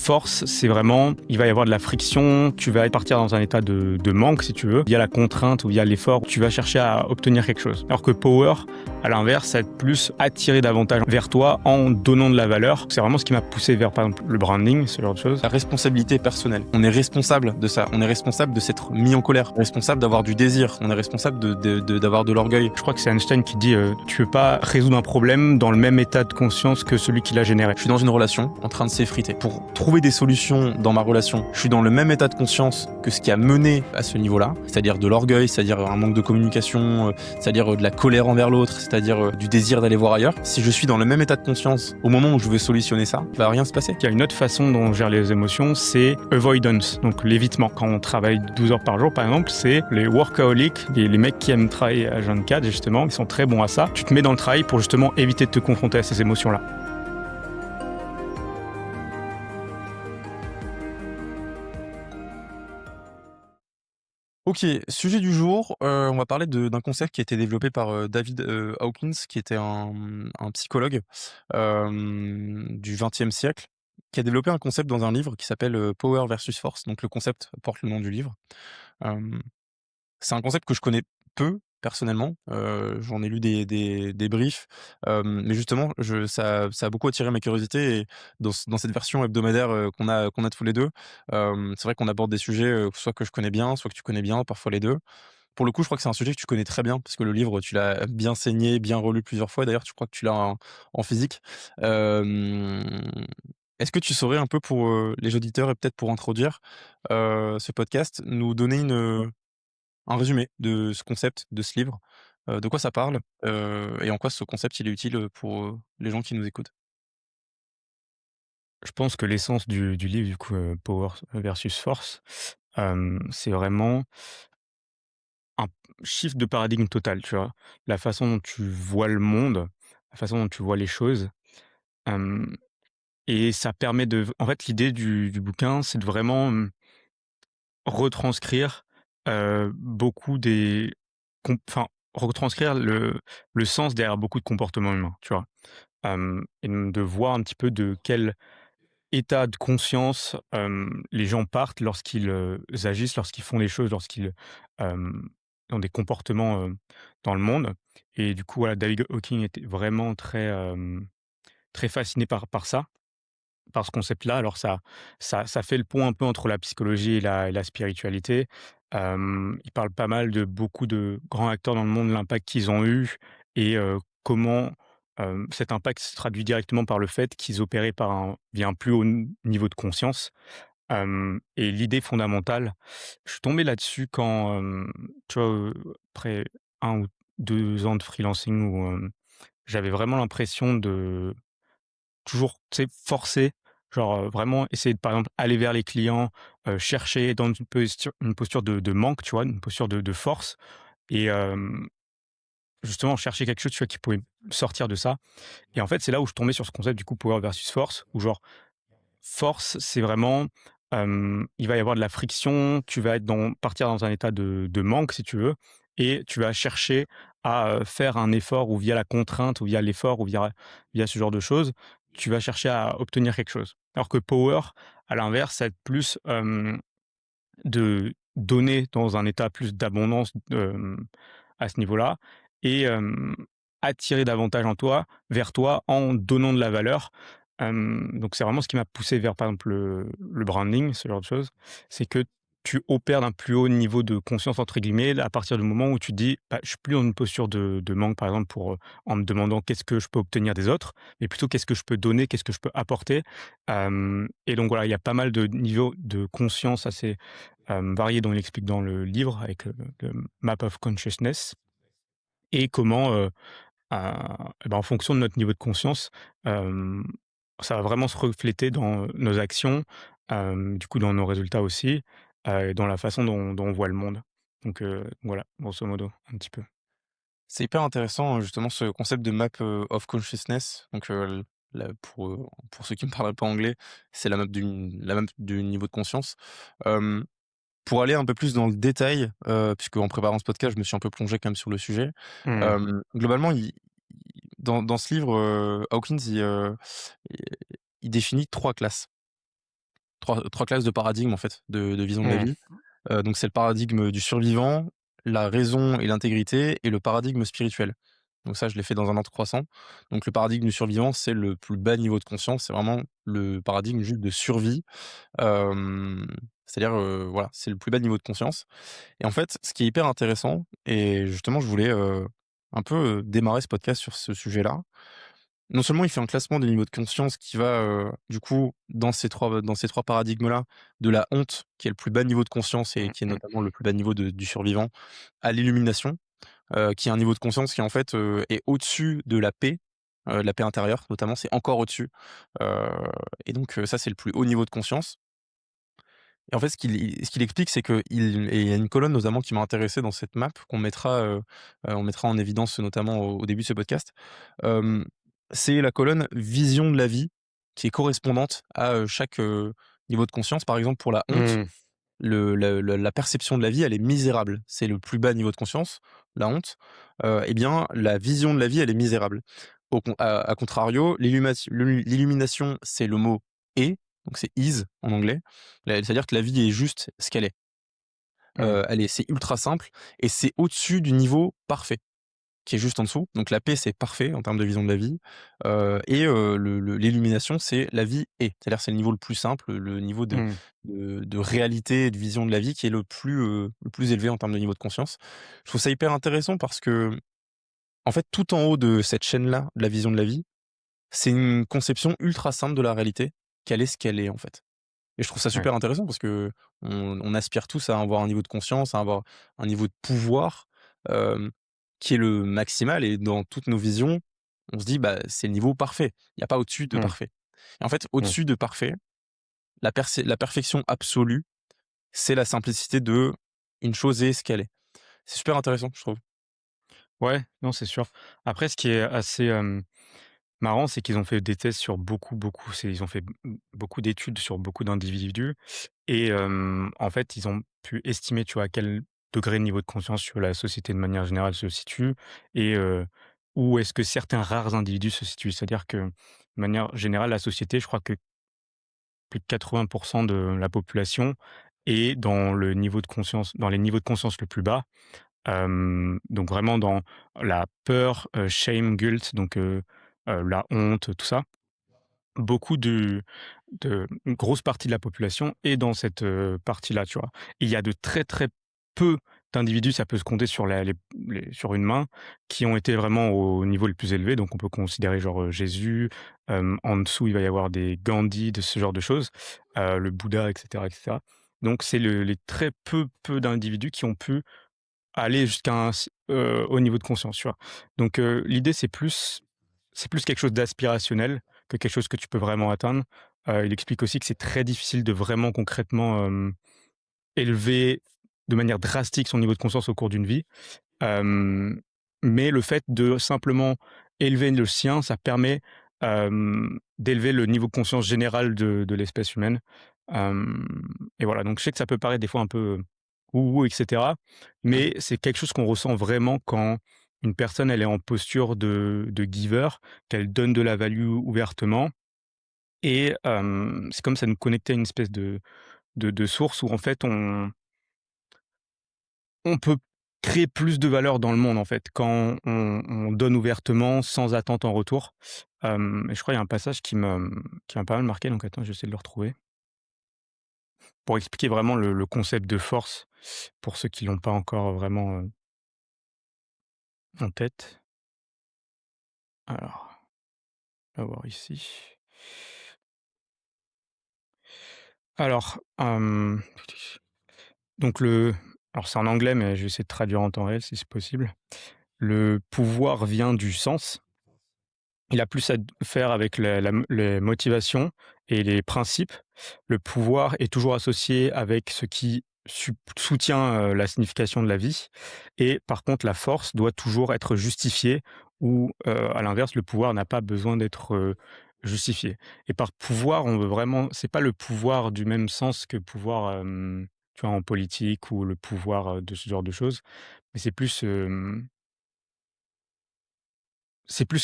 Force, c'est vraiment, il va y avoir de la friction, tu vas partir dans un état de manque, si tu veux. Il y a la contrainte ou il y a l'effort, tu vas chercher à obtenir quelque chose. Alors que Power, à l'inverse, ça va être plus attirer davantage vers toi en donnant de la valeur. C'est vraiment ce qui m'a poussé vers, par exemple, le branding, ce genre de choses. La responsabilité personnelle. On est responsable de ça. On est responsable de s'être mis en colère. Responsable d'avoir du désir. On est responsable d'avoir de l'orgueil. Je crois que c'est Einstein qui dit tu peux pas résoudre un problème dans le même état de conscience que celui qui l'a généré. Je suis dans une relation en train de s'effriter. Pour trouver des solutions dans ma relation, je suis dans le même état de conscience que ce qui a mené à ce niveau-là, c'est-à-dire de l'orgueil, c'est-à-dire un manque de communication, c'est-à-dire de la colère envers l'autre, c'est-à-dire du désir d'aller voir ailleurs. Si je suis dans le même état de conscience au moment où je veux solutionner ça, il va rien se passer. Il y a une autre façon dont on gère les émotions, c'est avoidance, donc l'évitement. Quand on travaille 12 heures par jour, par exemple, c'est les workaholics, les mecs qui aiment travailler à 24, justement, ils sont très bons à ça. Tu te mets dans le travail pour justement éviter de te confronter à ces émotions-là. Ok, sujet du jour, on va parler d'un concept qui a été développé par David Hawkins, qui était un psychologue du XXe siècle, qui a développé un concept dans un livre qui s'appelle Power versus Force. Donc le concept porte le nom du livre. Euh, c'est un concept que je connais peu personnellement. J'en ai lu des briefs, mais justement, ça a beaucoup attiré ma curiosité. Et dans cette version hebdomadaire qu'on a tous les deux, c'est vrai qu'on aborde des sujets soit que je connais bien, soit que tu connais bien, parfois les deux. Pour le coup, je crois que c'est un sujet que tu connais très bien, parce que le livre, tu l'as bien saigné, bien relu plusieurs fois. D'ailleurs, tu crois que tu l'as en physique. Euh, Est-ce que tu saurais un peu pour les auditeurs et peut-être pour introduire ce podcast, nous donner un résumé de ce concept, de ce livre, de quoi ça parle, et en quoi ce concept il est utile pour les gens qui nous écoutent? Je pense que l'essence du livre, du coup, Power versus Force, c'est vraiment un shift de paradigme total, tu vois? La façon dont tu vois le monde, la façon dont tu vois les choses, hem et ça permet en fait, l'idée du bouquin, c'est de vraiment, retranscrire, beaucoup des enfin, retranscrire le sens derrière beaucoup de comportements humains, tu vois? Et de voir un petit peu de quel état de conscience, les gens partent lorsqu'ils, agissent, lorsqu'ils font les choses, lorsqu'ils, ont des comportements, dans le monde. Et du coup, voilà, David Hawking était vraiment très, très fasciné par ça, par ce concept-là. Alors ça fait le pont un peu entre la psychologie et la spiritualité. Il parle pas mal de beaucoup de grands acteurs dans le monde, l'impact qu'ils ont eu et comment, cet impact se traduit directement par le fait qu'ils opéraient via un plus haut niveau de conscience. Et l'idée fondamentale, je suis tombé là-dessus quand, tu vois, après 1 ou 2 ans de freelancing où, j'avais vraiment l'impression de toujours, tu sais, forcer, genre, vraiment essayer de, par exemple, aller vers les clients, chercher dans une posture de manque, tu vois? Une posture de force et justement chercher quelque chose, tu vois, qui pouvait me sortir de ça. Et en fait, c'est là où je tombais sur ce concept du coup Power versus Force, où genre force, c'est vraiment, il va y avoir de la friction, tu vas partir dans un état de manque, si tu veux, et tu vas chercher à, faire un effort ou via la contrainte ou via l'effort ou via ce genre de choses, tu vas chercher à obtenir quelque chose. Alors que power, à l'inverse, ça va être plus, de donner dans un état plus d'abondance, à ce niveau-là et attirer davantage vers toi en donnant de la valeur. Donc c'est vraiment ce qui m'a poussé vers, par exemple, le branding, ce genre de choses. C'est que tu opères d'un plus haut niveau de «conscience» entre guillemets, à partir du moment où tu te dis: «Bah, je suis plus dans une posture de manque», par exemple, en me demandant: «Qu'est-ce que je peux obtenir des autres?» mais plutôt: «Qu'est-ce que je peux donner? Qu'est-ce que je peux apporter?» Et donc voilà, il y a pas mal de niveaux de conscience assez variés dont il explique dans le livre avec le Map of Consciousness et comment, et ben, en fonction de notre niveau de conscience, hem, ça va vraiment se refléter dans nos actions, du coup dans nos résultats aussi, et dans la façon dont on voit le monde. Donc voilà, grosso modo, un petit peu. C'est hyper intéressant, justement ce concept de map, of consciousness. Donc, pour ceux qui ne parlent pas anglais, c'est la map du niveau de conscience. Hem, pour aller un peu plus dans le détail, puisque en préparant ce podcast, je me suis un peu plongé quand même sur le sujet. Mmh. Globalement, dans ce livre, Hawkins, il définit 3 classes. 3 classes de paradigmes, en fait, de vision de la Mmh. vie. Donc c'est le paradigme du survivant, la raison et l'intégrité et le paradigme spirituel. Donc ça, je l'ai fait dans un ordre croissant. Donc le paradigme du survivant, c'est le plus bas niveau de conscience, c'est vraiment le paradigme juste de survie. Hem, C'est-à-dire, voilà, c'est le plus bas niveau de conscience et en fait, ce qui est hyper intéressant et justement je voulais, un peu, démarrer ce podcast sur ce sujet-là. Non seulement il fait un classement des niveaux de conscience qui va, du coup, dans ces trois paradigmes-là, de la honte, qui est le plus bas niveau de conscience et Mmh qui est mh. notamment le plus bas niveau du survivant, à l'illumination, qui est un niveau de conscience qui en fait, est au-dessus de la paix intérieure notamment, c'est encore au-dessus, heu et donc ça c'est le plus haut niveau de conscience et en fait ce qu'il explique c'est qu'il et il y a une colonne notamment qui m'a intéressé dans cette map on mettra en évidence notamment au début de ce podcast. Hem, c'est la colonne vision de la vie qui est correspondante à, chaque, niveau de conscience. Par exemple pour la honte, Mmh. la perception de la vie, elle est misérable. C'est le plus bas niveau de conscience, la honte. Et bien, la vision de la vie, elle est misérable. À contrario, l'illumination, c'est le mot est, donc c'est is en anglais. C'est-à-dire que la vie est juste ce qu'elle est. Mmh. C'est ultra simple et c'est au-dessus du niveau parfait qui est juste en dessous. Donc la paix, c'est parfait en termes de vision de la vie, l'illumination, c'est la vie est. C'est-à-dire c'est le niveau le plus simple, le niveau Mmh. de réalité et de vision de la vie qui est le plus élevé en termes de niveau de conscience. Je trouve ça hyper intéressant parce que en fait, tout en haut de cette chaîne-là, de la vision de la vie, c'est une conception ultra simple de la réalité, qu'elle est ce qu'elle est, en fait. Et je trouve ça Ouais. super intéressant parce qu'on aspire tous à avoir un niveau de conscience, à avoir un niveau de pouvoir, hem, qui est le maximal et dans toutes nos visions, on se dit: «Bah, c'est le niveau parfait». Il y a pas au-dessus de Mmh. parfait. Et en fait, Mmh. au-dessus de parfait, la perfection absolue, c'est la simplicité de une chose est ce qu'elle est. C'est super intéressant, je trouve. Ouais, non, c'est sûr. Après, ce qui est assez, marrant, c'est qu'ils ont fait des tests sur beaucoup, ils ont fait beaucoup d'études sur beaucoup d'individus et en fait, ils ont pu estimer, tu vois, à quel degré de niveau de conscience sur la société de manière générale se situe et où est-ce que certains rares individus se situent. C'est-à-dire que, de manière générale, la société, je crois que plus de 80 de la population est dans les niveaux de conscience le plus bas. Donc vraiment dans la peur, shame, guilt, donc la honte, tout ça. Beaucoup une grosse partie de la population est dans cette, partie-là, tu vois? Il y a de très, très peu d'individus, ça peut se compter sur sur une main, qui ont été vraiment au niveau le plus élevé. Donc on peut considérer genre, Jésus, en dessous, il va y avoir des Gandhi, de ce genre de choses, le Bouddha et cetera et cetera. Donc c'est les très peu d'individus qui ont pu aller jusqu'à un haut niveau de conscience, tu vois? Donc l'idée, c'est plus quelque chose d'aspirationnel que quelque chose que tu peux vraiment atteindre. Il explique aussi que c'est très difficile de vraiment concrètement, élever de manière drastique son niveau de conscience au cours d'une vie. Hem, mais le fait de simplement élever le sien, ça permet, d'élever le niveau de conscience général de l'espèce humaine. Hem et voilà, donc je sais que ça peut paraître des fois un peu, «wou-wou» et cetera, Mmh. mais c'est quelque chose qu'on ressent vraiment quand une personne, elle est en posture de giver, qu'elle donne de la value ouvertement et c'est comme ça nous connecter à une espèce de source où en fait on peut créer plus de valeur dans le monde, en fait, quand on donne ouvertement sans attente en retour. Et je crois il y a un passage qui m'a pas mal marqué, donc attends, je vais essayer de le retrouver. Pour expliquer vraiment le concept de force, pour ceux qui l'ont pas encore vraiment, en tête. Alors, on va voir ici. Alors, donc alors c'est en anglais, mais je vais essayer de traduire en temps réel si c'est possible. Le pouvoir vient du sens. Il a plus à faire avec les motivations et les principes. Le pouvoir est toujours associé avec ce qui soutient, la signification de la vie et par contre la force doit toujours être justifiée ou, à l'inverse, le pouvoir n'a pas besoin d'être, justifié et par pouvoir, on veut vraiment c'est pas le pouvoir du même sens que pouvoir, tu vois, en politique ou le pouvoir, de ce genre de choses, mais c'est plus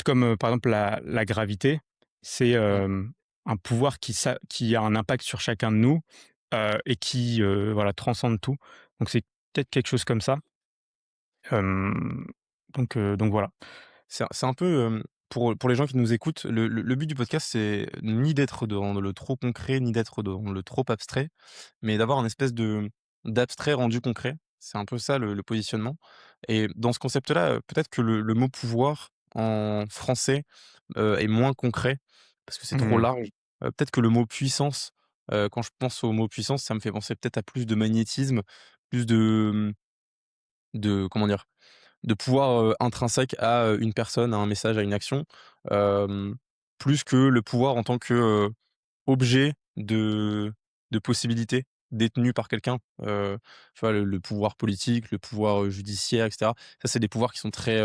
comme, par exemple la gravité, c'est, Ouais. un pouvoir qui a un impact sur chacun de nous, et qui, voilà, transcende tout. Donc c'est peut-être quelque chose comme ça. Hem, donc voilà. C'est un peu, pour les gens qui nous écoutent, le but du podcast, c'est ni d'être dans le trop concret, ni d'être dans le trop abstrait, mais d'avoir un espèce de d'abstrait rendu concret. C'est un peu ça le positionnement et dans ce concept-là, peut-être que le mot pouvoir en français, est moins concret parce que c'est trop Mmh. large. Peut-être que le mot puissance, quand je pense au mot puissance, ça me fait penser peut-être à plus de magnétisme, plus de comment dire? De pouvoir, intrinsèque à, une personne, à un message, à une action, hem, plus que le pouvoir en tant que, objet de possibilité détenu par quelqu'un. Tu vois, le pouvoir politique, le pouvoir, judiciaire et cetera. Ça, c'est des pouvoirs qui sont très,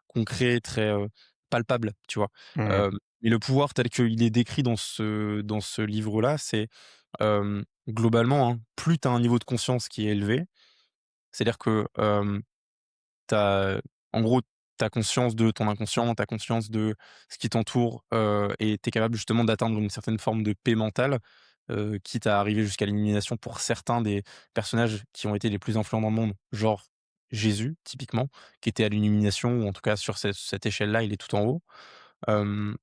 concrets, très, palpables, tu vois? Mmh. Et le pouvoir tel qu'il est décrit dans ce livre-là, c'est, globalement, hein, plus tu as un niveau de conscience qui est élevé, c'est-à-dire que, T'as, en gros, tu as conscience de ton inconscient, tu as conscience de ce qui t'entoure, et tu es capable justement d'atteindre une certaine forme de paix mentale, quitte à arriver jusqu'à l'élimination pour certains des personnages qui ont été les plus influents dans le monde, genre Jésus typiquement, qui était à l'illumination ou en tout cas sur cette échelle-là, il est tout en haut. Hem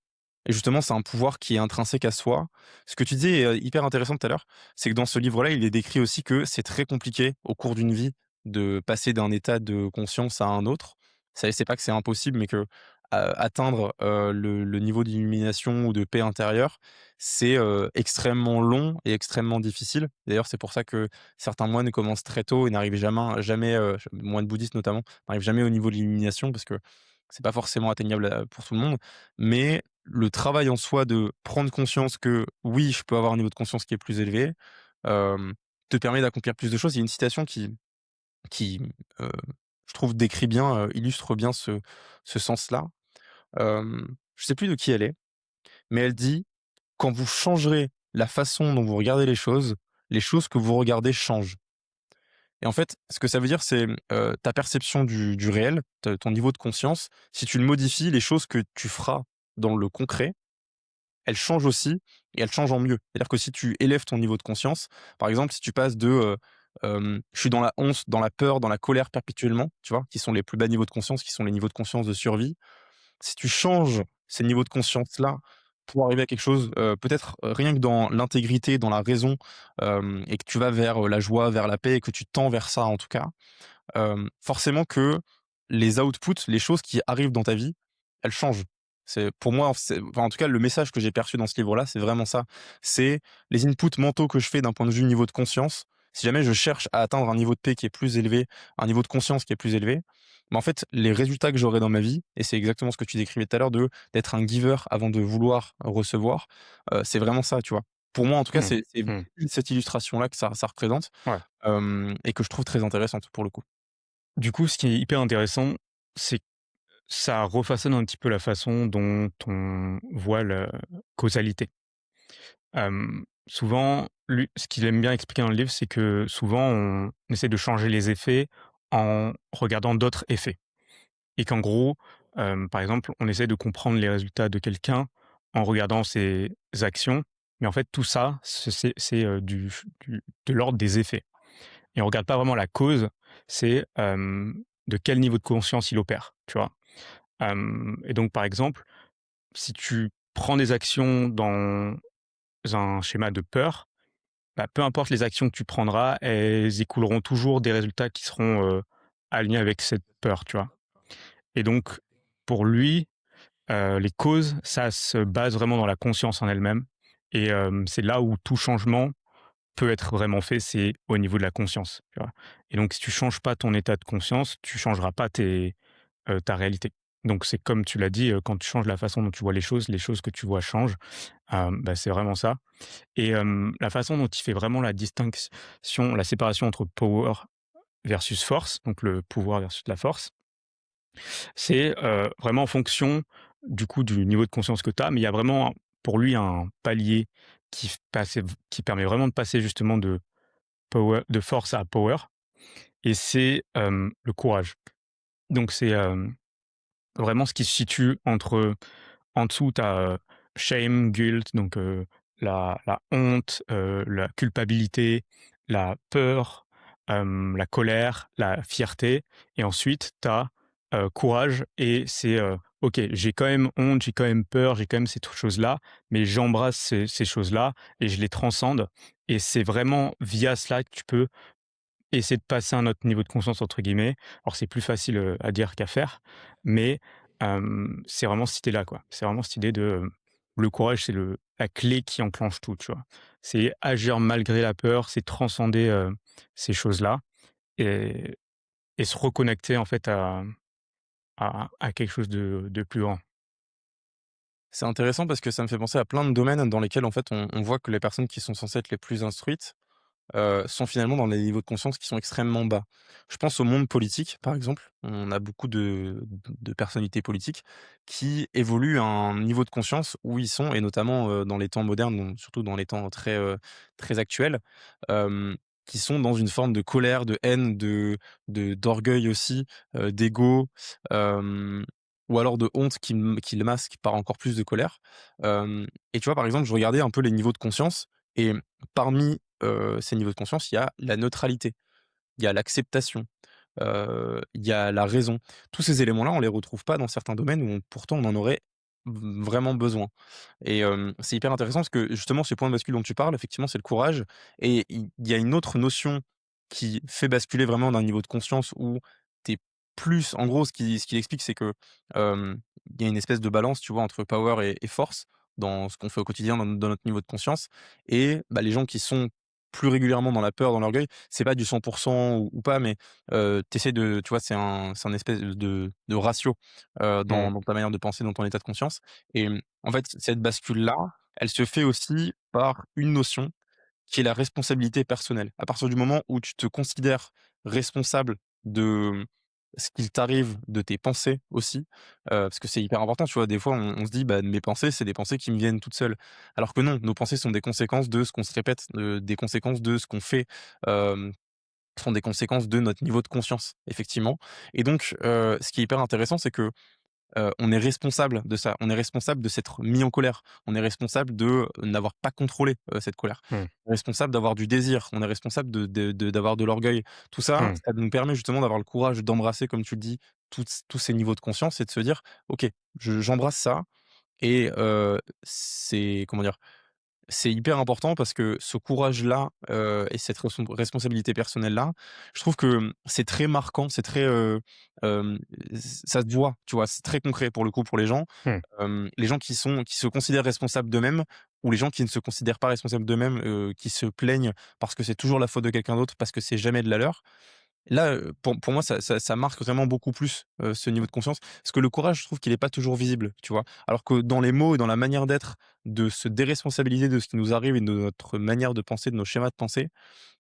Et justement, c'est un pouvoir qui est intrinsèque à soi. Ce que tu disais est, hyper intéressant tout à l'heure, c'est que dans ce livre-là, il est décrit aussi que c'est très compliqué au cours d'une vie de passer d'un état de conscience à un autre. Ça, c'est pas que c'est impossible, mais que, atteindre, le niveau d'illumination ou de paix intérieure, c'est, extrêmement long et extrêmement difficile. D'ailleurs, c'est pour ça que certains moines commencent très tôt et n'arrivent jamais, moines bouddhistes notamment, n'arrivent jamais au niveau de l'illumination parce que c'est pas forcément atteignable, pour tout le monde. Mais le travail en soi de prendre conscience que oui, je peux avoir un niveau de conscience qui est plus élevé, hem, te permet d'accomplir plus de choses. Il y a une citation qui, heu, je trouve décrit bien, illustre bien ce sens-là. Je sais plus de qui elle est, mais elle dit: «Quand vous changerez la façon dont vous regardez les choses que vous regardez changent». Et en fait, ce que ça veut dire, c'est, ta perception du réel, te ton niveau de conscience, si tu le modifies, les choses que tu feras dans le concret, elles changent aussi et elles changent en mieux. C'est-à-dire que si tu élèves ton niveau de conscience, par exemple, si tu passes de, je suis dans la honte, dans la peur, dans la colère perpétuellement, tu vois? Qui sont les plus bas niveaux de conscience, qui sont les niveaux de conscience de survie. Si tu changes ces niveaux de conscience-là pour arriver à quelque chose, peut-être, rien que dans l'intégrité, dans la raison, et que tu vas vers, la joie, vers la paix et que tu tends vers ça en tout cas, forcément que les outputs, les choses qui arrivent dans ta vie, elles changent. C'est pour moi, en tout cas, le message que j'ai perçu dans ce livre-là, c'est vraiment ça. C'est les inputs mentaux que je fais d'un point de vue niveau de conscience. Si jamais je cherche à atteindre un niveau de paix qui est plus élevé, un niveau de conscience qui est plus élevé, en fait, les résultats que j'aurai dans ma vie, et c'est exactement ce que tu décrivais tout à l'heure de d'être un giver avant de vouloir recevoir, c'est vraiment ça, tu vois? Pour moi, en tout cas, Mmh. c'est Mmh. cette illustration-là que ça représente, Ouais. et que je trouve très intéressante pour le coup. Du coup, ce qui est hyper intéressant, c'est que ça refaçonne un petit peu la façon dont on voit la causalité. Souvent, lui, ce qu'il aime bien expliquer dans le livre, c'est que souvent on essaie de changer les effets en regardant d'autres effets et qu'en gros, par exemple, on essaie de comprendre les résultats de quelqu'un en regardant ses actions, mais en fait tout ça, c'est du de l'ordre des effets et on regarde pas vraiment la cause, c'est, de quel niveau de conscience il opère, tu vois? Et donc par exemple, si tu prends des actions dans un schéma de peur, bah, peu importe les actions que tu prendras, elles écouleront toujours des résultats qui seront, alignés avec cette peur, tu vois? Et donc pour lui, les causes, ça se base vraiment dans la conscience en elle-même et c'est là où tout changement peut être vraiment fait, c'est au niveau de la conscience, tu vois? Et donc si tu changes pas ton état de conscience, tu changeras pas ta réalité. Donc c'est comme tu l'as dit, quand tu changes la façon dont tu vois les choses que tu vois changent. Bah, c'est vraiment ça et la façon dont il fait vraiment la distinction, la séparation entre power versus force, donc le pouvoir versus la force, c'est, vraiment en fonction du coup du niveau de conscience que tu as, mais il y a vraiment pour lui un palier qui permet vraiment de passer justement de force à power et c'est, le courage. Donc c'est, vraiment ce qui se situe entre en dessous tu as, shame, guilt donc la honte, la culpabilité, la peur, la colère, la fierté et ensuite tu as, courage et c'est, OK, j'ai quand même honte, j'ai quand même peur, j'ai quand même ces choses-là, mais j'embrasse ces choses-là et je les transcende et c'est vraiment via cela que tu peux essayer de passer à un autre niveau de conscience entre guillemets. Alors c'est plus facile, à dire qu'à faire, mais c'est vraiment cette idée-là, quoi. C'est vraiment cette idée de, le courage, c'est la clé qui enclenche tout, tu vois? C'est agir malgré la peur, c'est transcender, ces choses-là et se reconnecter en fait à quelque chose de plus grand. C'est intéressant parce que ça me fait penser à plein de domaines dans lesquels, en fait, on voit que les personnes qui sont censées être les plus instruites, sont finalement dans des niveaux de conscience qui sont extrêmement bas. Je pense au monde politique, par exemple. On a beaucoup de personnalités politiques qui évoluent à un niveau de conscience où ils sont et notamment, dans les temps modernes, donc surtout dans les temps très, très actuels, hem, qui sont dans une forme de colère, de haine, d'orgueil aussi, d'ego, hem, ou alors de honte qui le masque par encore plus de colère. Et tu vois, par exemple, je regardais un peu les niveaux de conscience et parmi ces niveaux de conscience, il y a la neutralité, il y a l'acceptation, il y a la raison. Tous ces éléments-là, on les retrouve pas dans certains domaines où pourtant on en aurait vraiment besoin. Et c'est hyper intéressant parce que justement, ce point de bascule dont tu parles, effectivement, c'est le courage et il y a une autre notion qui fait basculer vraiment d'un niveau de conscience où tu es plus en gros, ce qu'il explique, c'est que, il y a une espèce de balance, tu vois, entre power et force dans ce qu'on fait au quotidien dans notre niveau de conscience et bah, les gens qui sont plus régulièrement dans la peur, dans l'orgueil, c'est pas du 100 ou pas, mais tu de tu vois, c'est un espèce de ratio, Mmh. dans ta manière de penser, dans ton état de conscience et en fait, cette bascule-là, elle se fait aussi par une notion qui est la responsabilité personnelle. À partir du moment où tu te considères responsable de ce qu'il t'arrive, de tes pensées aussi, parce que c'est hyper important, tu vois? Des fois, on se dit: «Bah, mes pensées, c'est des pensées qui me viennent toutes seules». Alors que non, nos pensées sont des conséquences de ce qu'on se répète, des conséquences de ce qu'on fait, sont des conséquences de notre niveau de conscience, effectivement et donc ce qui est hyper intéressant, c'est que on est responsable de ça. On est responsable de s'être mis en colère. On est responsable de n'avoir pas contrôlé, cette colère. Mmh. On est responsable d'avoir du désir. On est responsable d'avoir de l'orgueil. Tout ça, Mmh. ça nous permet justement d'avoir le courage d'embrasser, comme tu le dis, tous ces niveaux de conscience et de se dire: «OK, j'embrasse ça et c'est comment dire? C'est hyper important parce que ce courage-là, et cette responsabilité personnelle-là, je trouve que, c'est très marquant, c'est très, ça se voit, tu vois? C'est très concret pour le coup pour les gens. Mmh. Les gens qui se considèrent responsables d'eux-mêmes ou les gens qui ne se considèrent pas responsables d'eux-mêmes, qui se plaignent parce que c'est toujours la faute de quelqu'un d'autre, parce que c'est jamais de la leur. Là, pour moi, ça marque vraiment beaucoup plus, ce niveau de conscience. Parce que le courage, je trouve qu'il est pas toujours visible, tu vois? Alors que dans les mots et dans la manière d'être, de se déresponsabiliser de ce qui nous arrive et de notre manière de penser, de nos schémas de pensée,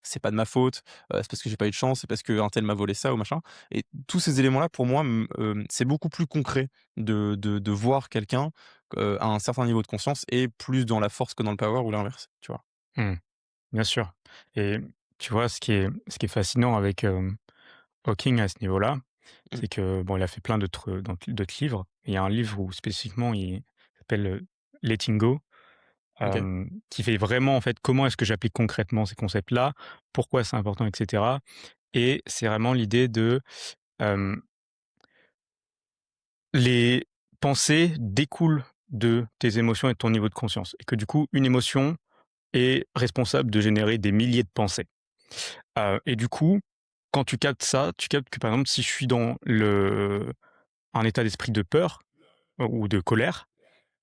c'est pas de ma faute, c'est parce que j'ai pas eu de chance, c'est parce qu'un tel m'a volé ça ou machin et tous ces éléments-là, pour moi, c'est beaucoup plus concret de voir quelqu'un, à un certain niveau de conscience et plus dans la force que dans le power ou l'inverse, tu vois? Mmh. Bien sûr et tu vois, ce qui est fascinant avec, Hawking à ce niveau-là, Mmh. c'est que bon, il a fait plein d'autres livres. Il y a un livre où spécifiquement il s'appelle, Letting Go, OK. qui fait vraiment en fait comment est-ce que j'applique concrètement ces concepts-là, pourquoi c'est important et cetera et c'est vraiment l'idée de, hem, les pensées découlent de tes émotions et de ton niveau de conscience et que du coup, une émotion est responsable de générer des milliers de pensées. Et du coup, quand tu captes ça, tu captes que, par exemple, si je suis dans un état d'esprit de peur ou de colère,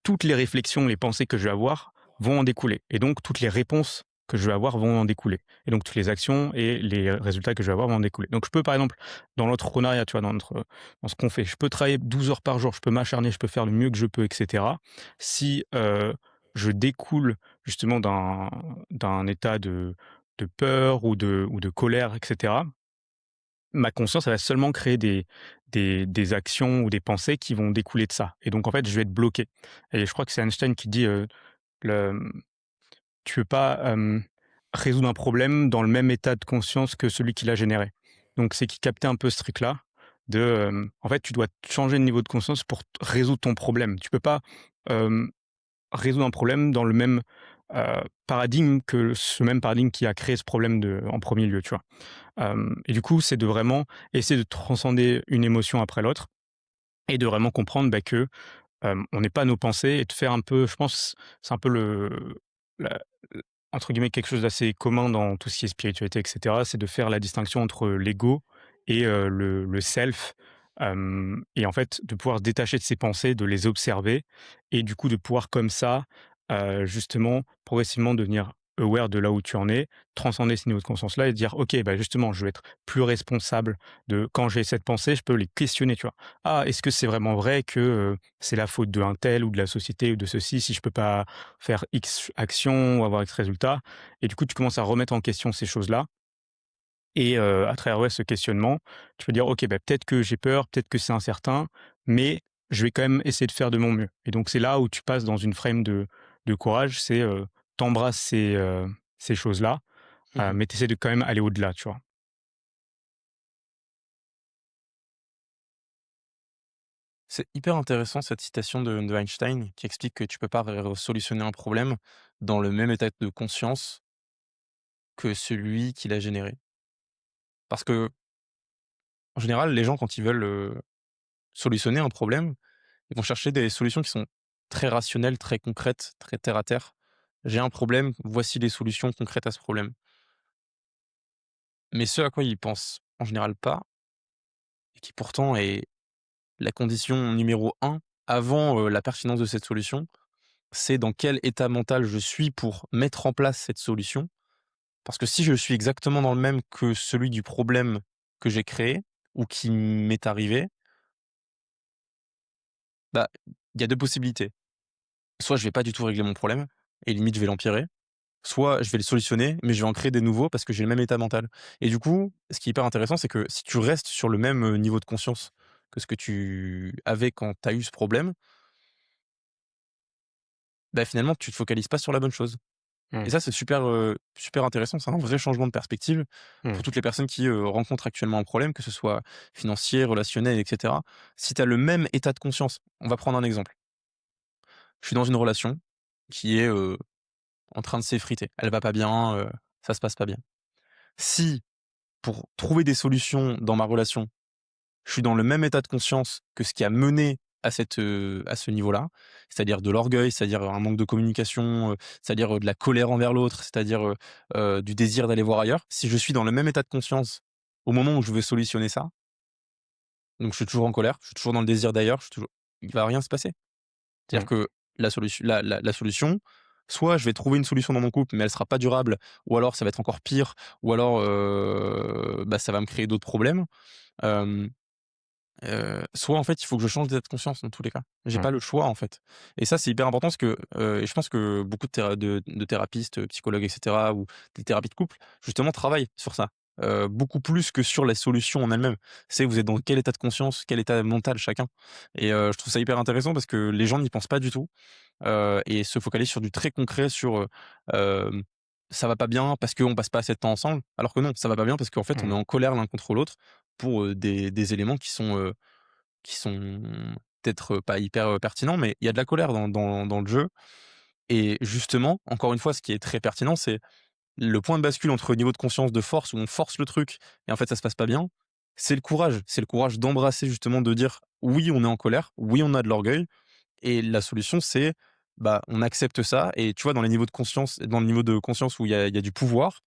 toutes les réflexions, les pensées que je vais avoir vont en découler et donc toutes les réponses que je vais avoir vont en découler et donc toutes les actions et les résultats que je vais avoir vont en découler. Donc je peux, par exemple, dans l'entrepreneuriat, tu vois, dans ce qu'on fait, je peux travailler 12 heures par jour, je peux m'acharner, je peux faire le mieux que je peux et cetera. Si, je découle justement d'un état de peur ou de colère et cetera, ma conscience, elle va seulement créer des actions ou des pensées qui vont découler de ça et donc en fait, je vais être bloqué et je crois que c'est Einstein qui dit, le «Tu peux pas, résoudre un problème dans le même état de conscience que celui qui l'a généré». Donc c'est qu'il captait un peu ce truc-là de, en fait, tu dois changer de niveau de conscience pour t résoudre ton problème. Tu peux pas, hem, résoudre un problème dans le même, paradigme que ce même paradigme qui a créé ce problème en premier lieu, tu vois? Et du coup, c'est de vraiment essayer de transcender une émotion après l'autre et de vraiment comprendre, bah, que, on n'est pas nos pensées et de faire un peu je pense, c'est un peu la entre guillemets, quelque chose d'assez commun dans tout ce qui est spiritualité et cetera, c'est de faire la distinction entre l'ego et le self, et en fait, de pouvoir se détacher de ses pensées, de les observer et du coup, de pouvoir comme ça, justement, progressivement devenir aware de là où tu en es, transcender ce niveau de conscience-là et dire: «OK, bah, justement, je vais être plus responsable de quand j'ai cette pensée, je peux les questionner», tu vois? «Ah, est-ce que c'est vraiment vrai que, c'est la faute d'un tel ou de la société ou de ceci, si je peux pas faire X action ou avoir X résultat?» Et du coup, tu commences à remettre en question ces choses-là et à travers, ouais, ce questionnement, tu peux dire: «OK, bah, peut-être que j'ai peur, peut-être que c'est incertain, mais je vais quand même essayer de faire de mon mieux» et donc c'est là où tu passes dans une frame de courage, c'est, tu ces choses-là, Mmh. mais tu essaies de quand même aller au-delà, tu vois? C'est hyper intéressant cette citation de Einstein qui explique que tu peux pas solutionner un problème dans le même état de conscience que celui qui l'a généré. Parce que en général, les gens quand ils veulent, solutionner un problème, ils vont chercher des solutions qui sont très rationnelles, très concrètes, très terre à terre. J'ai un problème, voici les solutions concrètes à ce problème. Mais ce à quoi ils pensent en général pas, et qui pourtant est la condition numéro un avant, la pertinence de cette solution, c'est dans quel état mental je suis pour mettre en place cette solution. Parce que si je suis exactement dans le même que celui du problème que j'ai créé ou qui m'est arrivé, bah, il y a 2 possibilités. Soit je vais pas du tout régler mon problème et limite je vais l'empirer, soit je vais le solutionner, mais je vais en créer des nouveaux parce que j'ai le même état mental. Et du coup, ce qui est hyper intéressant, c'est que si tu restes sur le même, niveau de conscience que ce que tu avais quand tu as eu ce problème, bah, finalement tu te focalises pas sur la bonne chose. Et Mmh. ça, c'est super, super intéressant. C'est un vrai changement de perspective Mmh. pour toutes les personnes qui, rencontrent actuellement un problème, que ce soit financier, relationnel et cetera. Si tu as le même état de conscience, on va prendre un exemple. Je suis dans une relation qui est, en train de s'effriter. Elle va pas bien, ça se passe pas bien. Si, pour trouver des solutions dans ma relation, je suis dans le même état de conscience que ce qui a mené à ce niveau-là, c'est-à-dire de l'orgueil, c'est-à-dire un manque de communication, c'est-à-dire, de la colère envers l'autre, c'est-à-dire, du désir d'aller voir ailleurs. Si je suis dans le même état de conscience au moment où je veux solutionner ça, donc je suis toujours en colère, je suis toujours dans le désir d'ailleurs, je suis toujours il va rien se passer. C'est-à-dire Mmh. que la solution, soit je vais trouver une solution dans mon couple, mais elle sera pas durable, ou alors ça va être encore pire, ou alors, bah, ça va me créer d'autres problèmes. Hem Soit en fait, il faut que je change d'état de conscience dans tous les cas. J'ai Mmh. pas le choix en fait. Et ça, c'est hyper important parce que, et je pense que beaucoup de thérapistes, psychologues et cetera ou des thérapies de couple, justement travaillent sur ça. Beaucoup plus que sur la solution en elle-même. C'est vous êtes dans quel état de conscience, quel état mental chacun. Et je trouve ça hyper intéressant parce que les gens n'y pensent pas du tout, et se focalisent sur du très concret sur, hem, ça va pas bien parce qu'on passe pas assez de temps ensemble. Alors que non, ça va pas bien parce qu'en fait, on est Mmh. en colère l'un contre l'autre pour, des éléments qui sont peut-être, pas hyper, pertinents, mais il y a de la colère dans le jeu. Et justement, encore une fois, ce qui est très pertinent, c'est le point de bascule entre niveau de conscience de force où on force le truc et en fait ça se passe pas bien, c'est le courage. C'est le courage d'embrasser justement, de dire: «Oui, on est en colère, oui, on a de l'orgueil», et la solution c'est, bah, on accepte ça. Et tu vois, dans le niveau de conscience où il y a du pouvoir,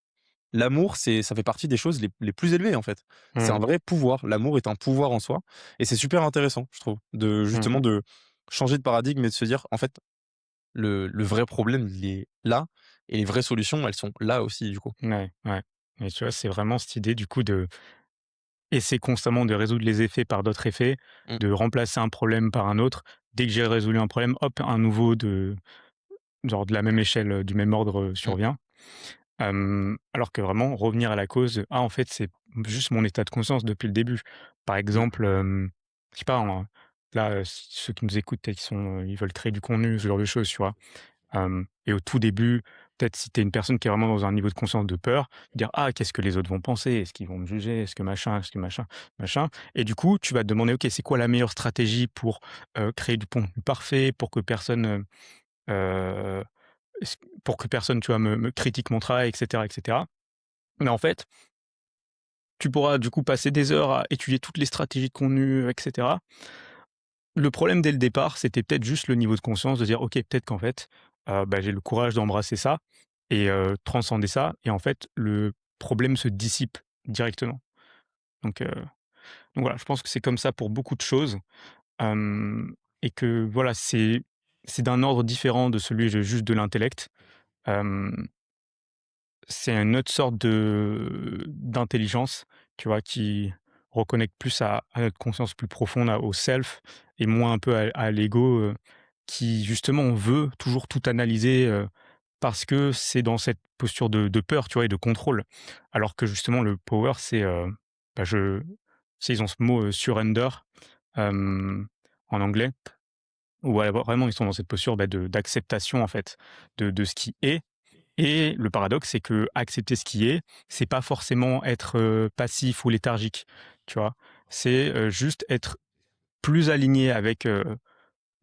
l'amour, ça fait partie des choses les plus élevées, en fait. C'est un Mmh. vrai pouvoir. L'amour est un pouvoir en soi et c'est super intéressant, je trouve, de Mmh. justement de changer de paradigme et de se dire: «En fait, le vrai problème, il est là et les vraies solutions, elles sont là aussi, du coup». Ouais, ouais et tu vois, c'est vraiment cette idée du coup de essayer constamment de résoudre les effets par d'autres effets, Mmh, de remplacer un problème par un autre. Dès que j'ai résolu un problème, hop, un nouveau de genre de la même échelle, du même ordre, mmh, survient. Alors que vraiment revenir à la cause, ah en fait c'est juste mon état de conscience depuis le début. Par mmh, exemple, je sais pas, là, ceux qui nous écoutent, peut-être ils sont, ils veulent créer du contenu, ce genre de choses, tu vois? Et au tout début, peut-être si tu es une personne qui est vraiment dans un niveau de conscience de peur, dire: «Ah, qu'est-ce que les autres vont penser? Est-ce qu'ils vont me juger? Est-ce que machin? Est-ce que machin? Machin?» Et du coup, tu vas te demander: «OK, c'est quoi la meilleure stratégie pour, créer du contenu parfait, pour que personne, pour que personne, tu vois, me critique mon travail et cetera et cetera. Mais en fait, tu pourras du coup passer des heures à étudier toutes les stratégies de contenu et cetera. Le problème dès le départ, c'était peut-être juste le niveau de conscience de dire: «OK, peut-être qu'en fait, bah, j'ai le courage d'embrasser ça et transcender ça» et en fait, le problème se dissipe directement. Donc heu, donc voilà, je pense que c'est comme ça pour beaucoup de choses, hem et que voilà, c'est d'un ordre différent de celui de juste de l'intellect. Hem, c'est une autre sorte de d'intelligence, tu vois, qui reconnecte plus à notre conscience plus profonde, au self et moins un peu à l'ego, qui justement veut toujours tout analyser, parce que c'est dans cette posture de peur, tu vois? Et de contrôle. Alors que justement le power c'est, bah, je tu sais, ils ont ce mot, surrender, en anglais, où ouais, vraiment ils sont dans cette posture, bah, de d'acceptation en fait, de ce qui est et le paradoxe, c'est que accepter ce qui est, c'est pas forcément être, passif ou léthargique, tu vois? C'est, juste être plus aligné avec,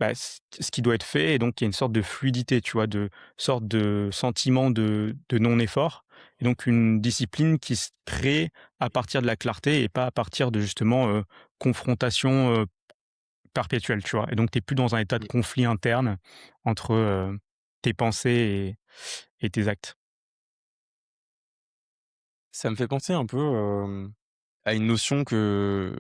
bah, ce qui doit être fait et donc il y a une sorte de fluidité, tu vois? De sorte de sentiment de non-effort et donc une discipline qui se crée à partir de la clarté et pas à partir de justement, confrontation, perpétuelle, tu vois? Et donc tu es plus dans un état de Mmh. conflit interne entre, tes pensées et tes actes. Ça me fait penser un peu, à une notion que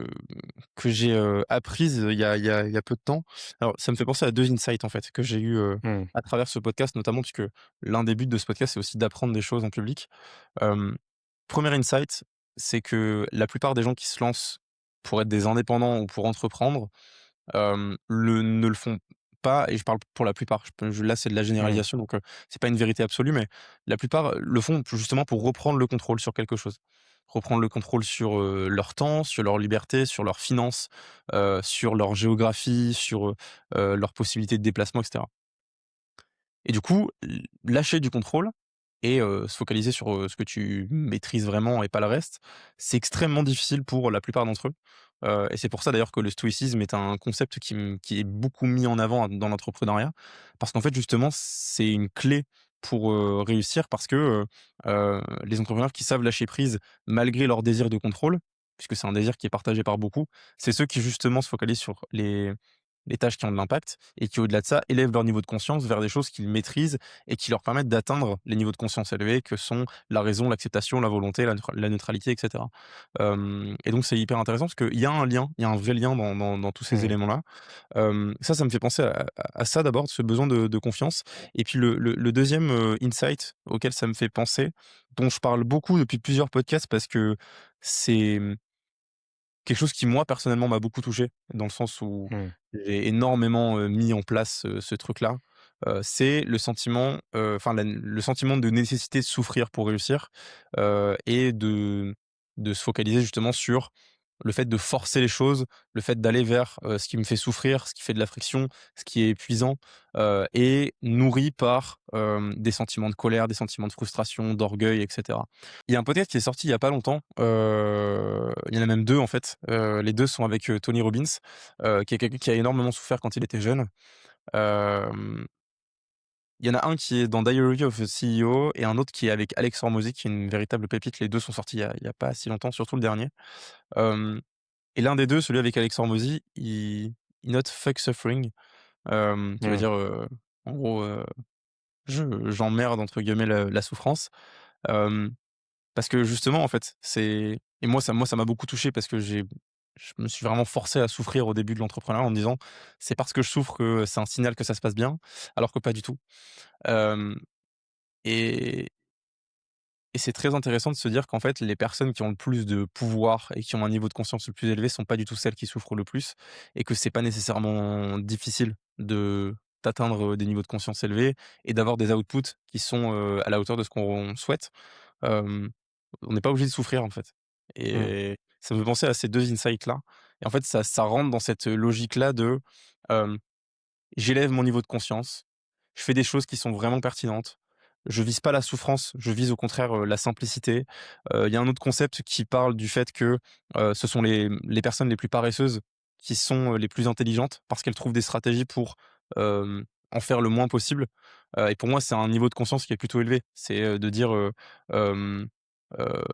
j'ai, apprise, il y a peu de temps. Alors ça me fait penser à 2 insights en fait que j'ai eu, Mmh. à travers ce podcast notamment puisque l'un des buts de ce podcast, c'est aussi d'apprendre des choses en public. Hem, 1er insight, c'est que la plupart des gens qui se lancent pour être des indépendants ou pour entreprendre, ne le font pas et je parle pour la plupart. Là, c'est de la Mmh. généralisation donc c'est pas une vérité absolue, mais la plupart, le font justement pour reprendre le contrôle sur quelque chose. Reprendre le contrôle sur, leur temps, sur leur liberté, sur leurs finances, sur leur géographie, sur, leurs possibilités de déplacement et cetera. Et du coup, lâcher du contrôle et se focaliser sur, ce que tu maîtrises vraiment et pas le reste, c'est extrêmement difficile pour la plupart d'entre eux. Et c'est pour ça d'ailleurs que le stoïcisme est un concept qui est beaucoup mis en avant dans l'entrepreneuriat. Parce qu'en fait, justement, c'est une clé pour, réussir parce que, les entrepreneurs qui savent lâcher prise malgré leur désir de contrôle, puisque c'est un désir qui est partagé par beaucoup, c'est ceux qui justement se focalisent sur les tâches qui ont de l'impact et qui, au-delà de ça, élèvent leur niveau de conscience vers des choses qu'ils maîtrisent et qui leur permettent d'atteindre les niveaux de conscience élevés que sont la raison, l'acceptation, la volonté, la neutralité, et cetera. Et donc c'est hyper intéressant parce qu'il y a un lien, il y a un vrai lien dans tous ces Mmh. éléments-là. Ça me fait penser à ça d'abord, ce besoin de confiance et puis le 2e, insight auquel ça me fait penser, dont je parle beaucoup depuis plusieurs podcasts parce que c'est, quelque chose qui, moi, personnellement, m'a beaucoup touché, dans le sens où Mmh. j'ai énormément, mis en place, ce truc-là. C'est le sentiment, enfin le sentiment de nécessité de souffrir pour réussir, et de se focaliser justement sur le fait de forcer les choses, le fait d'aller vers, ce qui me fait souffrir, ce qui fait de la friction, ce qui est épuisant, et nourri par, des sentiments de colère, des sentiments de frustration, d'orgueil et cetera. Il y a un podcast qui est sorti il y a pas longtemps, il y en a même 2 en fait, les 2 sont avec, Tony Robbins, qui est quelqu'un qui a énormément souffert quand il était jeune. Hem, il y en a un qui est dans Diary of a CEO et un autre qui est avec Alex Hormozy qui est une véritable pépite. Les 2 sont sortis il y a pas si longtemps, surtout le dernier. Hem et l'un des 2, celui avec Alex Hormozy, il note «fuck suffering», qui veut Mmh. dire, en gros, «j'emmerde» entre guillemets la souffrance. Hem Parce que justement, en fait, et moi ça m'a beaucoup touché parce que je me suis vraiment forcé à souffrir au début de l'entrepreneuriat en me disant: «C'est parce que je souffre que c'est un signal que ça se passe bien», alors que pas du tout. Hem et et c'est très intéressant de se dire qu'en fait, les personnes qui ont le plus de pouvoir et qui ont un niveau de conscience le plus élevé sont pas du tout celles qui souffrent le plus et que c'est pas nécessairement difficile d'atteindre, des niveaux de conscience élevés et d'avoir des outputs qui sont, à la hauteur de ce qu'on souhaite. Hem, on n'est pas obligé de souffrir, en fait Mmh. et ça me fait penser à ces 2 insights-là et en fait, ça rentre dans cette logique-là de, hem, j'élève mon niveau de conscience, je fais des choses qui sont vraiment pertinentes, je vise pas la souffrance, je vise au contraire, la simplicité. Il y a un autre concept qui parle du fait que, ce sont les personnes les plus paresseuses qui sont, les plus intelligentes parce qu'elles trouvent des stratégies pour, en faire le moins possible. et pour moi, c'est un niveau de conscience qui est plutôt élevé. C'est, de dire, hem, heu,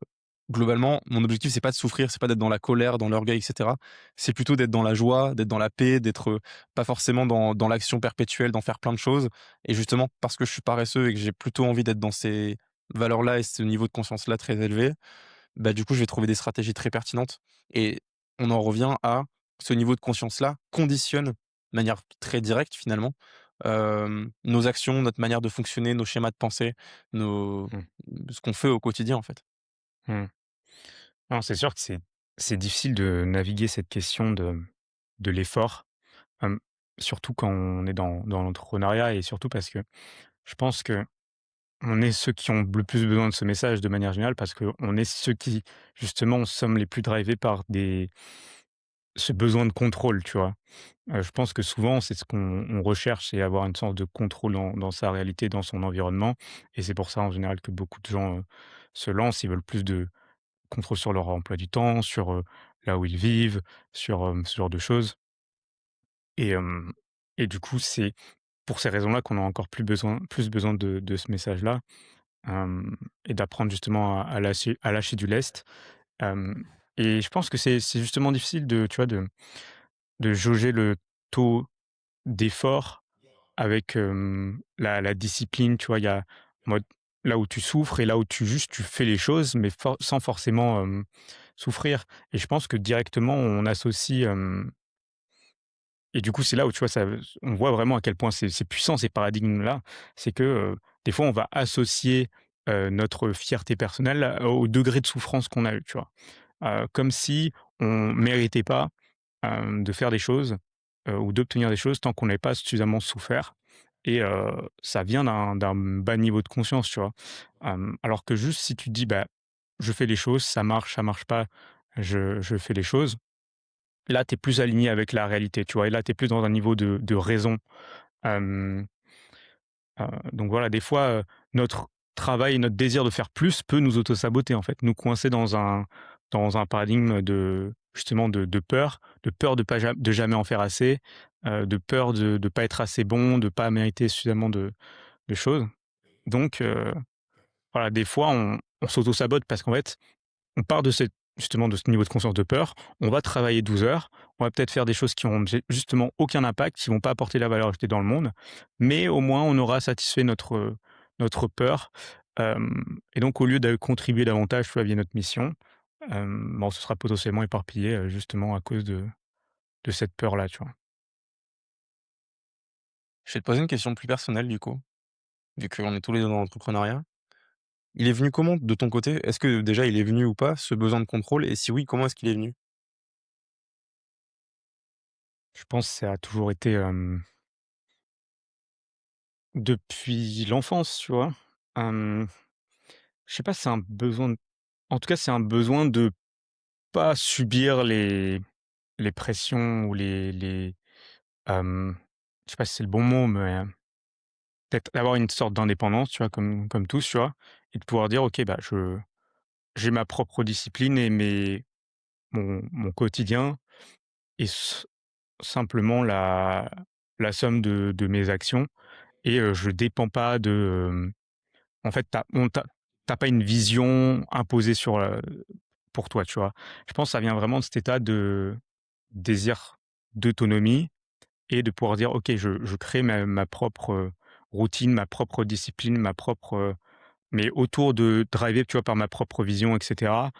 globalement, mon objectif, c'est pas de souffrir, c'est pas d'être dans la colère, dans l'orgueil et cetera. C'est plutôt d'être dans la joie, d'être dans la paix, d'être, pas forcément dans l'action perpétuelle, d'en faire plein de choses et justement parce que je suis paresseux et que j'ai plutôt envie d'être dans ces valeurs-là et ce niveau de conscience-là très élevé, bah, du coup, je vais trouver des stratégies très pertinentes et on en revient à ce niveau de conscience-là conditionne, de manière très directe finalement, nos actions, notre manière de fonctionner, nos schémas de pensée, nos Mmh. ce qu'on fait au quotidien, en fait. Mmh. Non, c'est sûr que c'est difficile de naviguer cette question de l'effort, hem, surtout quand on est dans l'entrepreneuriat et surtout parce que je pense qu'on est ceux qui ont le plus besoin de ce message de manière générale parce qu'on est ceux qui, justement, sommes les plus drivés par ce besoin de contrôle, tu vois? Je pense que souvent, c'est ce qu'on recherche, c'est avoir une sorte de contrôle dans sa réalité, dans son environnement et c'est pour ça, en général, que beaucoup de gens, se lancent. Ils veulent plus de contrôle sur leur emploi du temps, sur, là où ils vivent, sur, ce genre de choses et hem et du coup, c'est pour ces raisons-là qu'on a encore plus besoin de ce message-là, et d'apprendre justement à lâcher du lest, hem et je pense que c'est justement difficile de, tu vois, de jauger le taux d'effort avec, la discipline, tu vois? Il y a en mode là où tu souffres et là où tu fais les choses, mais sans forcément, souffrir et je pense que directement on associe, et du coup, c'est là où tu vois, on voit vraiment à quel point c'est puissant ces paradigmes-là. C'est que, des fois, on va associer, notre fierté personnelle au degré de souffrance qu'on a eu, tu vois? Comme si on méritait pas, de faire des choses, ou d'obtenir des choses tant qu'on n'avait pas suffisamment souffert et ça vient d'un bas niveau de conscience, tu vois? Alors que juste si tu te dis: «Bah, je fais les choses, ça marche pas, je fais les choses». Là, tu es plus aligné avec la réalité, tu vois? Et là, tu es plus dans un niveau de raison. Hem, donc voilà, des fois, notre travail et notre désir de faire plus peut nous auto-saboter, en fait, nous coincer dans un paradigme de justement de peur de jamais en faire assez, de peur de pas être assez bon, de pas mériter suffisamment de choses. Donc voilà, des fois, on s'auto-sabote parce qu'en fait, on part justement de ce niveau de conscience de peur, on va travailler 12 heures, on va peut-être faire des choses qui ont justement aucun impact, qui vont pas apporter la valeur ajoutée dans le monde, mais au moins on aura satisfait notre peur, et donc au lieu de contribuer davantage, tu vois, via notre mission, on se sera potentiellement éparpillé, justement à cause de cette peur-là, tu vois? Je vais te poser une question plus personnelle du coup, vu qu'on est tous les 2 dans l'entrepreneuriat. Il est venu comment de ton côté? Est-ce que déjà il est venu ou pas, ce besoin de contrôle et si oui, comment est-ce qu'il est venu? Je pense que ça a toujours été, depuis l'enfance, tu vois? Hem, je sais pas si c'est un besoin en tout cas, c'est un besoin de pas subir les pressions ou je sais pas si c'est le bon mot, mais, peut-être d'avoir une sorte d'indépendance, tu vois? Comme tous, tu vois? Et de pouvoir dire: «OK, bah, j'ai ma propre discipline et mon quotidien est simplement la somme de mes actions et je dépends pas en fait, tu as pas une vision imposée pour toi», tu vois? Je pense que ça vient vraiment de cet état de désir d'autonomie et de pouvoir dire: «OK, je crée ma propre, routine, ma propre discipline, ma propre, mais autour de drivé, tu vois, par ma propre vision et cetera».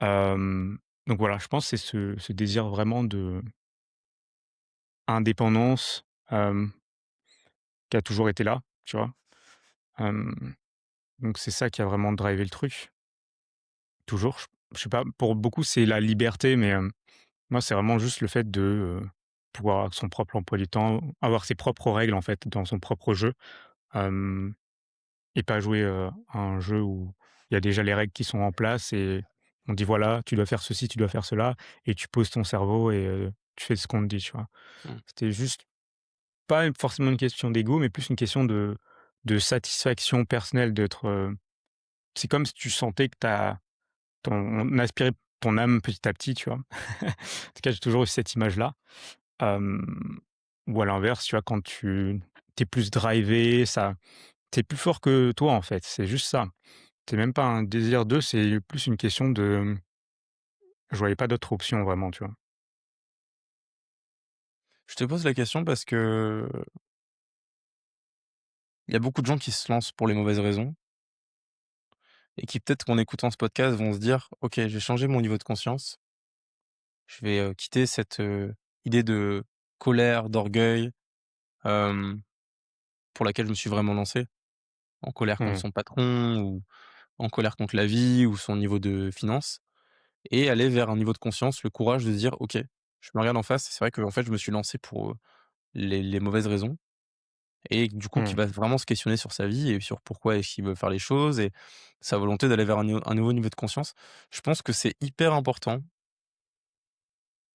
Donc voilà, je pense que c'est ce désir vraiment d'indépendance, qui a toujours été là, tu vois? Hem, donc c'est ça qui a vraiment drivé le truc, toujours. Je sais pas, pour beaucoup, c'est la liberté, mais moi, c'est vraiment juste le fait de, pouvoir avoir son propre emploi du temps, avoir ses propres règles, en fait, dans son propre jeu. Hem Et pas jouer, à un jeu où il y a déjà les règles qui sont en place et on dit: «Voilà, tu dois faire ceci, tu dois faire cela» et tu poses ton cerveau et tu fais ce qu'on te dit, tu vois? Mmh. C'était juste pas forcément une question d'ego, mais plus une question de satisfaction personnelle d'être, c'est comme si tu sentais que on aspirait ton âme petit à petit, tu vois? En tout cas, j'ai toujours eu cette image-là. Hem, ou à l'inverse, tu vois, quand tu tu plus drivé, ça c'est plus fort que toi, en fait, c'est juste ça. C'est même pas un désir d'eux, c'est plus une question de je voyais pas d'autre option vraiment, tu vois? Je te pose la question parce que il y a beaucoup de gens qui se lancent pour les mauvaises raisons et qui peut-être qu'en écoutant ce podcast vont se dire: «OK, je vais changer mon niveau de conscience. Je vais, quitter cette, idée de colère, d'orgueil, hem, pour laquelle je me suis vraiment lancé, en colère contre Mmh, son patron ou en colère contre la vie ou son niveau de finances et aller vers un niveau de conscience, le courage de se dire: "OK, je me regarde en face, c'est vrai qu'en fait, je me suis lancé pour, les mauvaises raisons"» et du coup, qui mmh, va vraiment se questionner sur sa vie et sur pourquoi est-ce qu'il veut faire les choses et sa volonté d'aller vers un nouveau niveau de conscience. Je pense que c'est hyper important,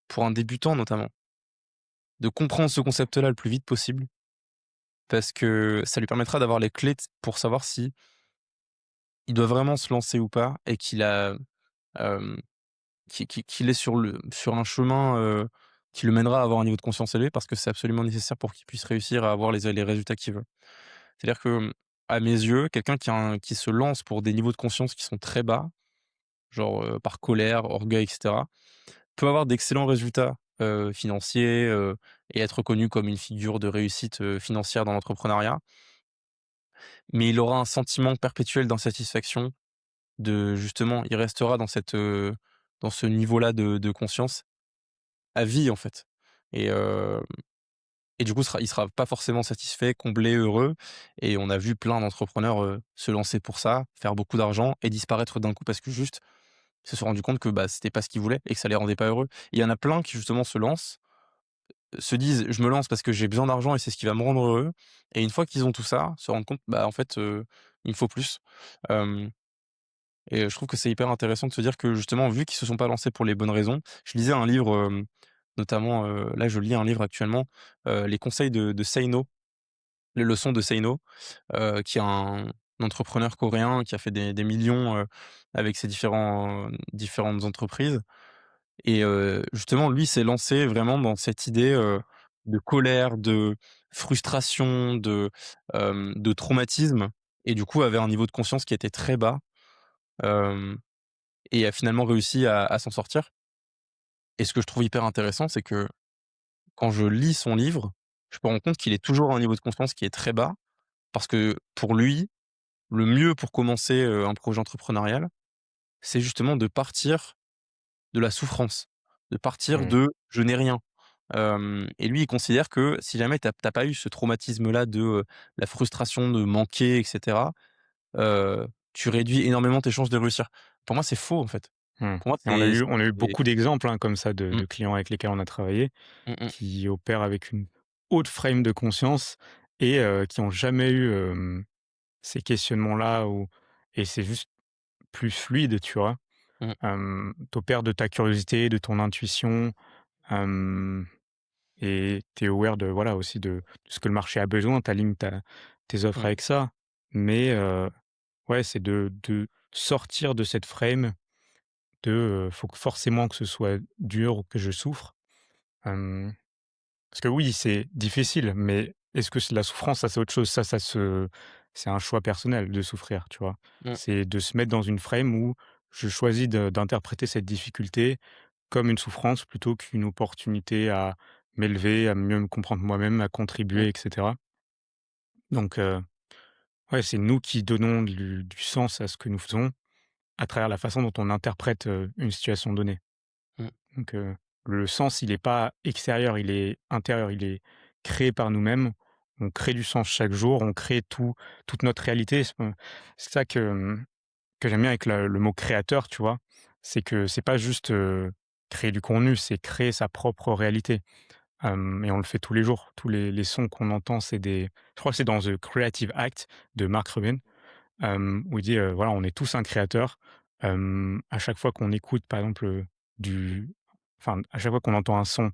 pour un débutant notamment, de comprendre ce concept-là le plus vite possible parce que ça lui permettra d'avoir les clés pour savoir si il doit vraiment se lancer ou pas et qu'il a, hem, qu'il est sur un chemin, qui le mènera à avoir un niveau de conscience élevé parce que c'est absolument nécessaire pour qu'il puisse réussir à avoir les résultats qu'il veut. C'est-à-dire que, à mes yeux, quelqu'un qui se lance pour des niveaux de conscience qui sont très bas, genre, par colère, orgueil et cetera, peut avoir d'excellents résultats, financiers, et être reconnu comme une figure de réussite, financière dans l'entrepreneuriat. Mais il aura un sentiment perpétuel d'insatisfaction, de justement, il restera dans ce niveau-là de conscience à vie, en fait et du coup, il sera pas forcément satisfait, comblé, heureux et on a vu plein d'entrepreneurs, se lancer pour ça, faire beaucoup d'argent et disparaître d'un coup parce que juste, ils se sont rendus compte que, bah, c'était pas ce qu'ils voulaient et que ça les rendait pas heureux. Il y en a plein qui justement se lancent, se disent: «Je me lance parce que j'ai besoin d'argent et c'est ce qui va me rendre heureux» et une fois qu'ils ont tout ça, se rendent compte, bah, en fait, il me faut plus. Hem Et je trouve que c'est hyper intéressant de se dire que justement, vu qu'ils se sont pas lancés pour les bonnes raisons, je lisais un livre, notamment, là je lis un livre actuellement, Les conseils de Say No, les leçons de Say No, qui est un entrepreneur coréen qui a fait des millions, avec ses différentes entreprises et justement lui s'est lancé vraiment dans cette idée, de colère, de frustration, de traumatisme et du coup avait un niveau de conscience qui était très bas, hem et a finalement réussi à s'en sortir et ce que je trouve hyper intéressant, c'est que quand je lis son livre, je me rends compte qu'il est toujours à un niveau de conscience qui est très bas parce que pour lui, le mieux pour commencer, un projet entrepreneurial, c'est justement de partir de la souffrance, de partir mmh, de «je n'ai rien». Hem Et lui, il considère que si jamais tu as pas eu ce traumatisme-là de, la frustration de manquer et cetera, tu réduis énormément tes chances de réussir. Pour moi, c'est faux, en fait. mmh Pour moi, et c'est on a eu c'est beaucoup d'exemples, hein, comme ça mmh, de clients avec lesquels on a travaillé, mmh mh, qui opèrent avec une haute frame de conscience et qui ont jamais eu, ces questionnements-là ou et c'est juste plus fluide, tu vois? mmh, Tu opères de ta curiosité, de ton intuition, hem et tu es aware de voilà aussi de ce que le marché a besoin, tu alignes ta tes offres mmh, avec ça. Mais ouais, c'est de sortir de cette frame de, faut que forcément que ce soit dur ou que je souffre. Hem, Parce que oui, c'est difficile, mais est-ce que c'est la souffrance, ça c'est autre chose. C'est un choix personnel de souffrir, tu vois? mmh, C'est de se mettre dans une frame où je choisis d'interpréter cette difficulté comme une souffrance plutôt qu'une opportunité à m'élever, à mieux me comprendre moi-même, à mmh, contribuer et cetera. Donc ouais, c'est nous qui donnons du sens à ce que nous faisons à travers la façon dont on interprète, une situation donnée. mmh, Donc le sens, il est pas extérieur, il est intérieur, il est créé par nous-mêmes. On crée du sens chaque jour, on crée toute notre réalité. C'est ça que j'aime bien avec le mot créateur, tu vois? C'est que c'est pas juste, créer du contenu, c'est créer sa propre réalité. Et on le fait tous les jours. Tous les sons qu'on entend, c'est des je crois que c'est dans The Creative Act de Mark Rubin, où il dit, voilà, on est tous un créateur. À chaque fois qu'on écoute, par exemple, du à chaque fois qu'on entend un son,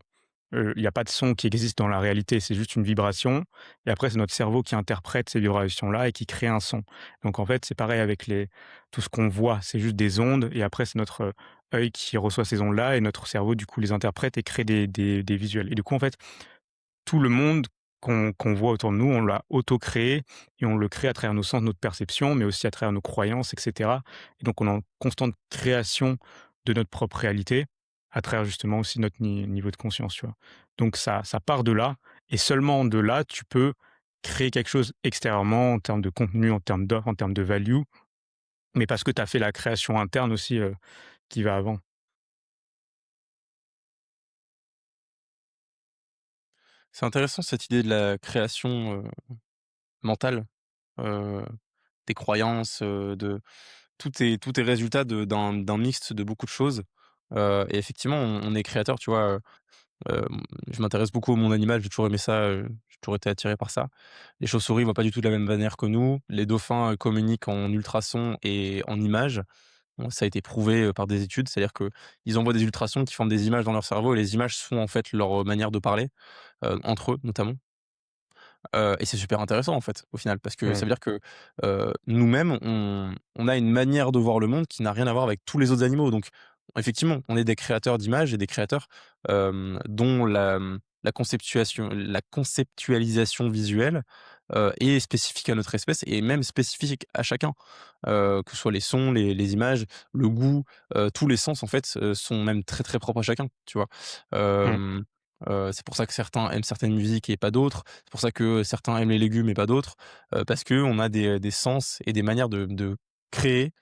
il y a pas de son qui existe dans la réalité, c'est juste une vibration et après c'est notre cerveau qui interprète ces vibrations-là et qui crée un son. Donc en fait, c'est pareil avec tout ce qu'on voit, c'est juste des ondes et après c'est notre, œil qui reçoit ces ondes-là et notre cerveau, du coup, les interprète et crée des visuels et du coup, en fait, tout le monde qu'on voit autour de nous, on l'a auto-créé et on le crée à travers nos sens, notre perception, mais aussi à travers nos croyances et cetera et donc on est en constante création de notre propre réalité, à travers justement aussi notre niveau de conscience, tu vois? Donc ça part de là et seulement de là, tu peux créer quelque chose extérieurement en termes de contenu, en termes d'offre, en termes de value, mais parce que tu as fait la création interne aussi, qui va avant. C'est intéressant cette idée de la création, mentale, heu, des croyances, de tout est résultat d'un mixte de beaucoup de choses, et effectivement on est créateur, tu vois? Je m'intéresse beaucoup au monde animal, j'ai toujours aimé ça, j'ai toujours été attiré par ça. Les chauves-souris voient pas du tout de la même manière que nous. Les dauphins, communiquent en ultrasons et en images. Bon, ça a été prouvé, par des études, c'est-à-dire qu'ils envoient des ultrasons qui forment des images dans leur cerveau et les images sont en fait leur, manière de parler, entre eux notamment. Et c'est super intéressant en fait, au final, parce que ça Mmh. veut dire que, nous-mêmes, on a une manière de voir le monde qui n'a rien à voir avec tous les autres animaux. Donc effectivement, on est des créateurs d'images et des créateurs, dont la conceptualisation visuelle, est spécifique à notre espèce et même spécifique à chacun. Que ce soit les sons, les images, le goût, tous les sens en fait, sont même très, très propres à chacun, tu vois? Mmh. Hem c'est pour ça que certains aiment certaines musiques et pas d'autres. C'est pour ça que certains aiment les légumes et pas d'autres, parce qu'on a des sens et des manières de créer,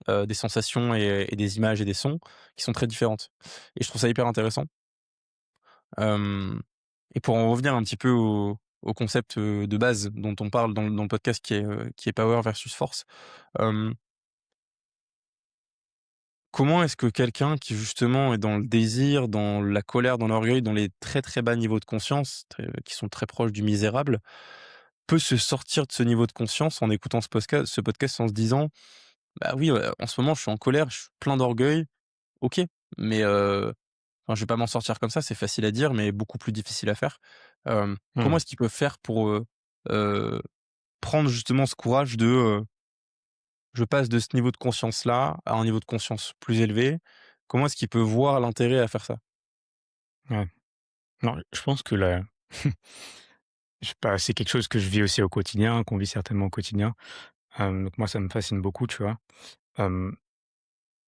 des sensations et des images et des sons qui sont très différentes et je trouve ça hyper intéressant. Hem et pour en revenir un petit peu au concept, de base dont on parle dans le podcast qui est Power versus Force, hem, comment est-ce que quelqu'un qui justement est dans le désir, dans la colère, dans l'orgueil, dans les très, très bas niveaux de conscience, qui sont très proches du misérable, peut se sortir de ce niveau de conscience en écoutant ce podcast en se disant: «Bah oui, en ce moment je suis en colère, je suis plein d'orgueil, OK, mais enfin je vais pas m'en sortir comme ça, c'est facile à dire, mais beaucoup plus difficile à faire». Comment Mmh. est-ce qu'ils peuvent faire pour, heu, prendre justement ce courage de, je passe de ce niveau de conscience-là à un niveau de conscience plus élevé? Comment est-ce qu'ils peuvent voir l'intérêt à faire ça? Ouais. Non, je pense que la je sais pas, c'est quelque chose que je vis aussi au quotidien, qu'on vit certainement au quotidien. Donc moi, ça me fascine beaucoup, tu vois? Hem,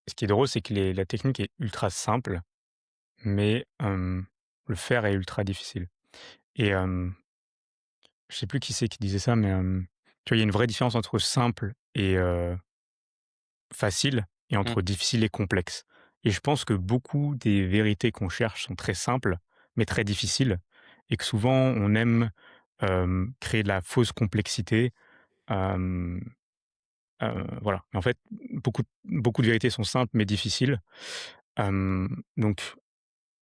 Ce qui est drôle, c'est que la technique est ultra simple, mais le faire est ultra difficile et je sais plus qui c'est qui disait ça, mais tu vois, il y a une vraie différence entre simple et facile et Mmh, entre difficile et complexe et je pense que beaucoup des vérités qu'on cherche sont très simples, mais très difficiles et que souvent on aime, créer de la fausse complexité, hem, voilà. En fait, beaucoup de vérités sont simples mais difficiles, donc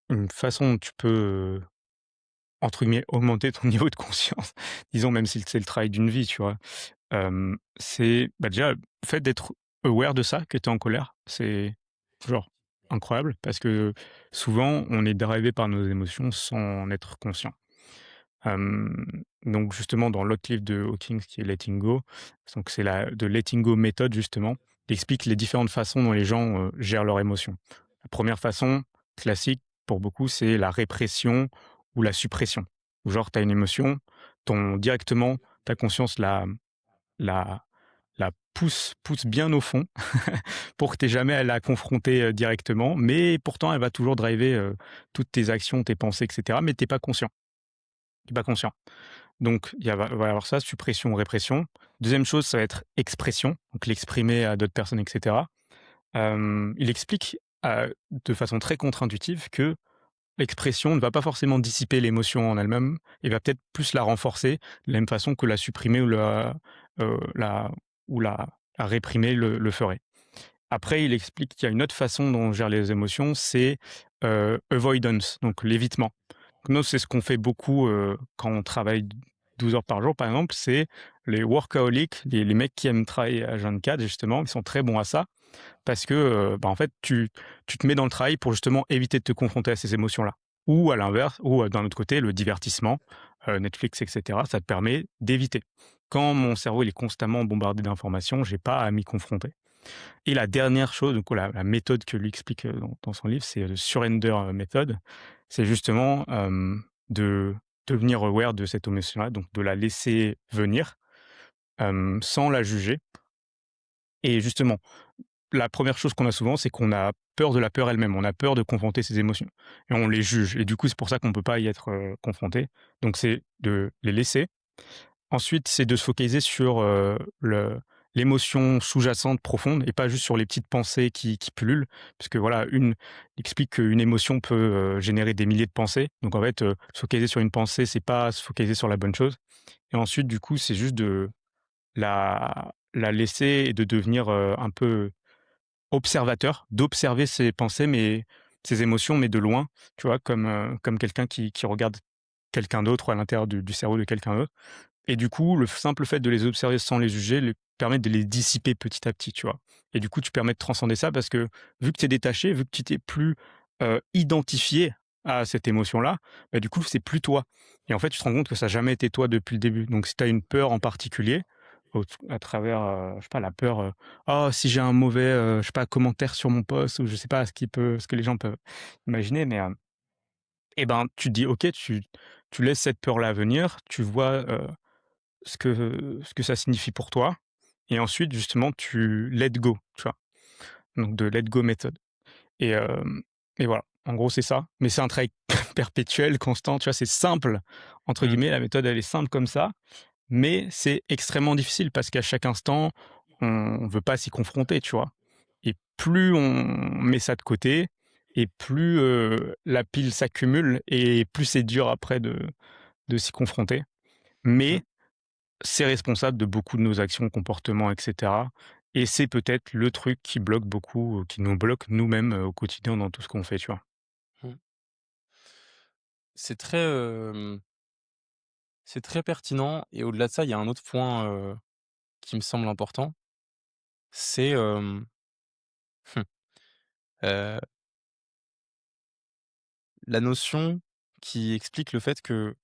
une façon dont tu peux, entre guillemets, «augmenter ton niveau de conscience», disons même si c'est le travail d'une vie, tu vois? C'est, bah, déjà, le fait d'être aware de ça, que tu es en colère, c'est genre incroyable parce que souvent, on est drivé par nos émotions sans en être conscient. Donc justement, dans l'autre livre de Hawkins qui est Letting Go, donc c'est la de Letting Go méthode justement, il explique les différentes façons dont les gens, gèrent leurs émotions. La première façon, classique pour beaucoup, c'est la répression ou la suppression. Genre, tu as une émotion, directement, ta conscience la la pousse bien au fond pour que tu aies jamais à la confronter, directement, mais pourtant elle va toujours driver, toutes tes actions, tes pensées et cetera, mais tu es pas conscient. Tu es pas conscient. Donc il y a va y avoir ça, suppression, répression. Deuxième chose, ça va être expression, donc l'exprimer à d'autres personnes et cetera. Il explique, de façon très contre-intuitive que l'expression ne va pas forcément dissiper l'émotion en elle-même et va peut-être plus la renforcer, de la même façon que la supprimer la ou la réprimer le ferait. Après, il explique qu'il y a une autre façon dont on gère les émotions, c'est, avoidance, donc l'évitement. Nous, c'est ce qu'on fait beaucoup, quand on travaille 12 heures par jour, par exemple, c'est les workaholics, les mecs qui aiment travailler à 24 justement, ils sont très bons à ça parce que, bah, en fait, tu te mets dans le travail pour justement éviter de te confronter à ces émotions-là. Ou à l'inverse ou, d'un autre côté, le divertissement, Netflix et cetera, ça te permet d'éviter. Quand mon cerveau, il est constamment bombardé d'informations, j'ai pas à m'y confronter. Et la dernière chose, donc la méthode que lui explique, dans son livre, c'est le surrender, method. C'est justement, de devenir aware de cette émotion-là, donc de la laisser venir, sans la juger et justement, la première chose qu'on a souvent, c'est qu'on a peur de la peur elle-même. On a peur de confronter ses émotions et on les juge et du coup, c'est pour ça qu'on ne peut pas y être, confronté. Donc c'est de les laisser. Ensuite, c'est de se focaliser sur, l'émotion sous-jacente profonde et pas juste sur les petites pensées qui pullulent. Parce que voilà, une il explique qu'une émotion peut, générer des milliers de pensées. Donc en fait, se focaliser sur une pensée, c'est pas se focaliser sur la bonne chose et ensuite, du coup, c'est juste de la laisser et de devenir, un peu observateur, d'observer ses pensées, mais ses émotions, mais de loin, tu vois? Comme quelqu'un qui regarde quelqu'un d'autre à l'intérieur du cerveau de quelqu'un d'autre et du coup, le simple fait de les observer sans les juger, les permet de les dissiper petit à petit, tu vois? Et du coup, tu permets de transcender ça parce que vu que tu es détaché, vu que tu t'es plus, identifié à cette émotion-là, bah, du coup, c'est plus toi et en fait, tu te rends compte que ça a jamais été toi depuis le début. Donc si tu as une peur en particulier, à travers, je sais pas, la peur, «Oh, si j'ai un mauvais, je sais pas, commentaire sur mon post» ou je sais pas ce que les gens peuvent imaginer, mais, et ben, tu te dis: «OK», tu laisses cette peur-là venir, tu vois, ce que ça signifie pour toi et ensuite justement tu let go, tu vois? Donc de let go méthode et voilà. En gros, c'est ça, mais c'est un travail perpétuel, constant, tu vois? C'est «simple» entre Mmh. guillemets, la méthode elle est simple comme ça, mais c'est extrêmement difficile parce qu'à chaque instant, on veut pas s'y confronter, tu vois? Et plus on met ça de côté et plus, la pile s'accumule et plus c'est dur après de s'y confronter. Mmh. Mais c'est responsable de beaucoup de nos actions, comportements et cetera et c'est peut-être le truc qui bloque beaucoup, qui nous bloque nous-mêmes, au quotidien dans tout ce qu'on fait, tu vois? Mmh. C'est très, c'est très pertinent et au-delà de ça, il y a un autre point, qui me semble important, c'est, heu, la notion qui explique le fait que,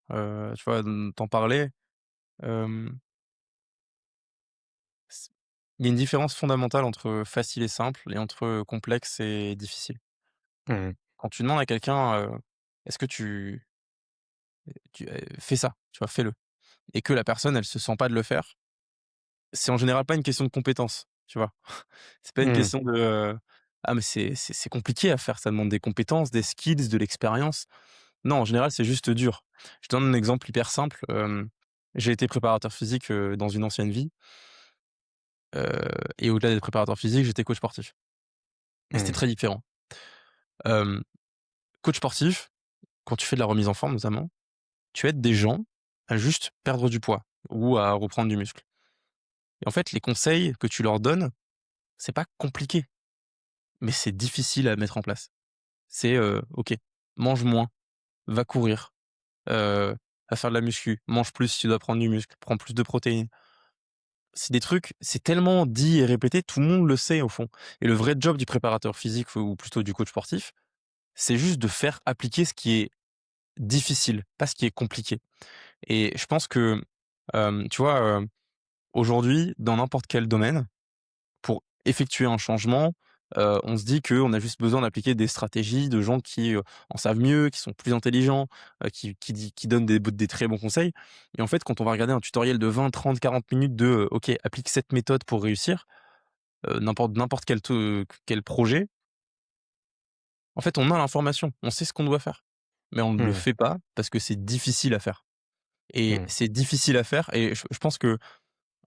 tu vois, tu parlais, hem, s il y a une différence fondamentale entre facile et simple et entre complexe et difficile. Mmh. Quand tu demandes à quelqu'un, «Est-ce que fais ça», tu vois? «Fais-le» et que la personne, elle se sent pas de le faire, c'est en général pas une question de compétence, tu vois? C'est pas une Mmh. question de, «Ah mais c'est compliqué à faire, ça demande des compétences, des skills, de l'expérience». Non, en général, c'est juste dur. Je te donne un exemple hyper simple, j'ai été préparateur physique, dans une ancienne vie, heu et au-delà d'être préparateur physique, j'étais coach sportif et c'était Mmh. très différent. Hem, Coach sportif, quand tu fais de la remise en forme notamment, tu aides des gens à juste perdre du poids ou à reprendre du muscle et en fait, les conseils que tu leur donnes, c'est pas compliqué, mais c'est difficile à mettre en place. C'est, OK, mange moins, va courir, va faire de la muscu, mange plus si tu dois prendre du muscle, prends plus de protéines. C'est des trucs, c'est tellement dit et répété, tout le monde le sait au fond et le vrai job du préparateur physique ou plutôt du coach sportif, c'est juste de faire appliquer ce qui est difficile, pas ce qui est compliqué et je pense que, tu vois, aujourd'hui, dans n'importe quel domaine, pour effectuer un changement, on se dit qu'on a juste besoin d'appliquer des stratégies de gens qui, en savent mieux, qui sont plus intelligents, qui donnent des très bons conseils et en fait, quand on va regarder un tutoriel de 20, 30, 40 minutes de, OK, applique cette méthode pour réussir, n'importe quel projet, en fait, on a l'information, on sait ce qu'on doit faire. Mais on ne le Mmh. fait pas parce que c'est difficile à faire et Mmh. c'est difficile à faire et je pense que,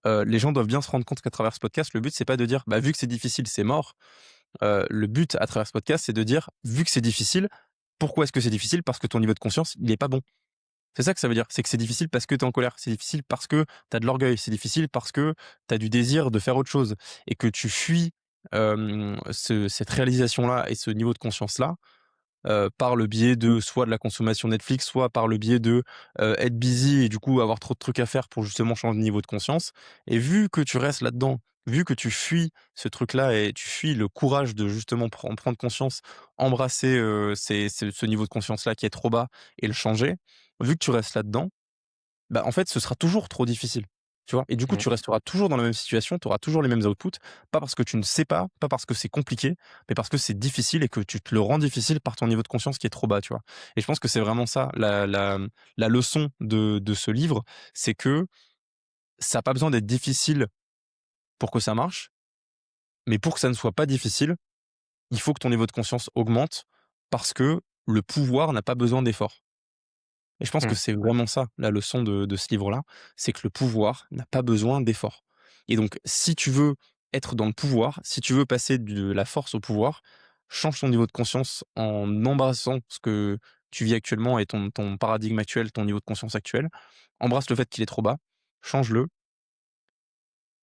les gens doivent bien se rendre compte qu'à travers ce podcast, le but, c'est pas de dire: «Bah, vu que c'est difficile, c'est mort». Le but à travers ce podcast, c'est de dire: «Vu que c'est difficile, pourquoi est-ce que c'est difficile? Parce que ton niveau de conscience, il est pas bon». C'est ça que ça veut dire. C'est que c'est difficile parce que tu es en colère. C'est difficile parce que tu as de l'orgueil. C'est difficile parce que tu as du désir de faire autre chose et que tu fuis, cette réalisation-là et ce niveau de conscience-là, par le biais de soit de la consommation Netflix, soit par le biais de, être busy et du coup avoir trop de trucs à faire pour justement changer de niveau de conscience et vu que tu restes là-dedans, vu que tu fuis ce truc-là et tu fuis le courage de justement prendre conscience, embrasser, ce niveau de conscience-là qui est trop bas et le changer, vu que tu restes là-dedans, bah, en fait, ce sera toujours trop difficile. tu vois? Et du coup, Mmh, tu resteras toujours dans la même situation, tu auras toujours les mêmes outputs, pas parce que tu ne sais pas, pas parce que c'est compliqué, mais parce que c'est difficile et que tu te le rends difficile par ton niveau de conscience qui est trop bas, tu vois? Et je pense que c'est vraiment ça la leçon de ce livre, c'est que ça a pas besoin d'être difficile pour que ça marche, mais pour que ça ne soit pas difficile, il faut que ton niveau de conscience augmente parce que le pouvoir n'a pas besoin d'effort. Et je pense que mmh, c'est vraiment ça, la leçon de ce livre-là, c'est que le pouvoir n'a pas besoin d'effort. Et donc, si tu veux être dans le pouvoir, si tu veux passer de la force au pouvoir, change ton niveau de conscience en embrassant ce que tu vis actuellement et ton paradigme actuel, ton niveau de conscience actuel. Embrasse le fait qu'il est trop bas, change-le,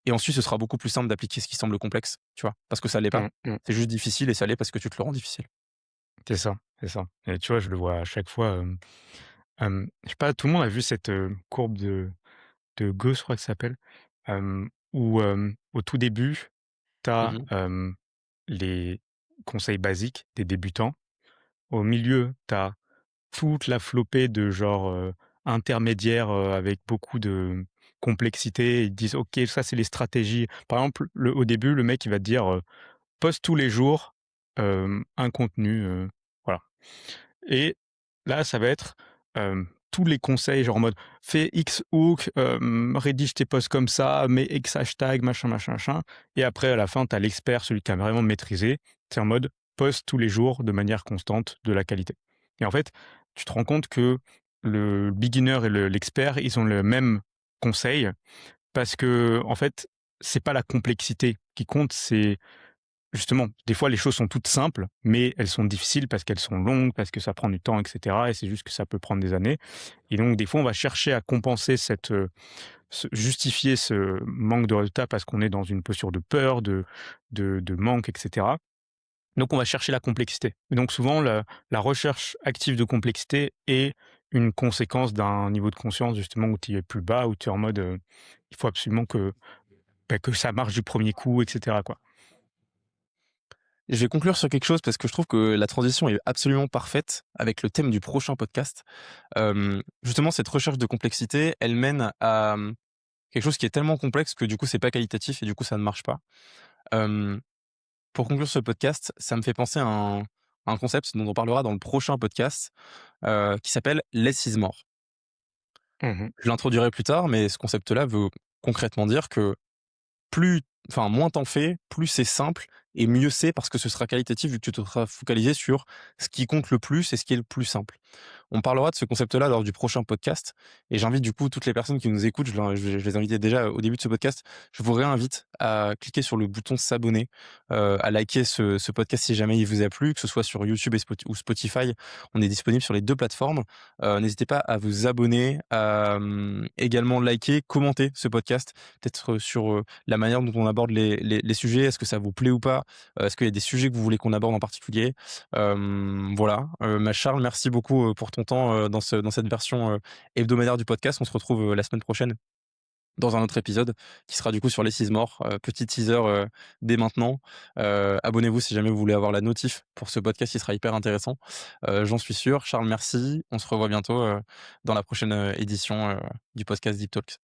et ensuite ce sera beaucoup plus simple d'appliquer ce qui semble complexe, tu vois? Parce que ça l'est pas. mmh, mmh. C'est juste difficile et ça l'est parce que tu te le rends difficile. C'est ça, c'est ça et tu vois, je le vois à chaque fois, je sais pas, tout le monde a vu cette, courbe de Gauss, je crois que ça s'appelle, où, au tout début, tu as, Mmh. les conseils basiques des débutants. Au milieu, tu as toute la flopée de genre, intermédiaires, avec beaucoup de complexité. Ils disent: «OK, ça, c'est les stratégies». Par exemple, au début, le mec, il va te dire, «Poste tous les jours, un contenu», voilà. Et là, ça va être, tous les conseils, genre en mode: «Fais X hook, rédige tes posts comme ça, mets X hashtag, machin, machin, machin» et après à la fin, tu as l'expert, celui qui a vraiment maîtrisé. C'est en mode: «Poste tous les jours de manière constante, de la qualité» et en fait, tu te rends compte que le beginner et l'expert, ils ont le même conseil parce que en fait, c'est pas la complexité qui compte, c'est justement, des fois, les choses sont toutes simples, mais elles sont difficiles parce qu'elles sont longues, parce que ça prend du temps, et cetera et c'est juste que ça peut prendre des années et donc des fois, on va chercher à compenser cette, justifier ce manque de résultat parce qu'on est dans une posture de peur, de manque et cetera. Donc on va chercher la complexité et donc souvent la recherche active de complexité est une conséquence d'un niveau de conscience justement où tu es plus bas, où tu es en mode, il faut absolument que, bah, que ça marche du premier coup et cetera, quoi. Je vais conclure sur quelque chose parce que je trouve que la transition est absolument parfaite avec le thème du prochain podcast. Justement, cette recherche de complexité, elle mène à, quelque chose qui est tellement complexe que du coup, c'est pas qualitatif et du coup, ça ne marche pas. Hem, pour conclure ce podcast, ça me fait penser à un concept dont on parlera dans le prochain podcast, qui s'appelle «Less is more». Mmh. Je l'introduirai plus tard, mais ce concept-là veut concrètement dire que plus enfin, moins t'en fais, plus c'est simple et mieux c'est parce que ce sera qualitatif vu que tu te seras focalisé sur ce qui compte le plus et ce qui est le plus simple. On parlera de ce concept-là lors du prochain podcast et j'invite du coup toutes les personnes qui nous écoutent, je les invitais déjà au début de ce podcast, je vous réinvite à cliquer sur le bouton s'abonner, à liker ce podcast si jamais il vous a plu, que ce soit sur YouTube ou Spotify. On est disponible sur les 2 plateformes. N'hésitez pas à vous abonner, à, également liker, commenter ce podcast, peut-être, sur, la manière dont on aborde les sujets. Est-ce que ça vous plaît ou pas? Est-ce qu'il y a des sujets que vous voulez qu'on aborde en particulier? Voilà, bah, Charles, merci beaucoup, pour ton temps, dans cette version, hebdomadaire du podcast. On se retrouve, la semaine prochaine dans un autre épisode qui sera du coup sur les 6 morts. Petit teaser, dès maintenant. Abonnez-vous si jamais vous voulez avoir la notif pour ce podcast, il sera hyper intéressant, j'en suis sûr. Charles, merci. On se revoit bientôt, dans la prochaine, édition, du podcast Deep Talks.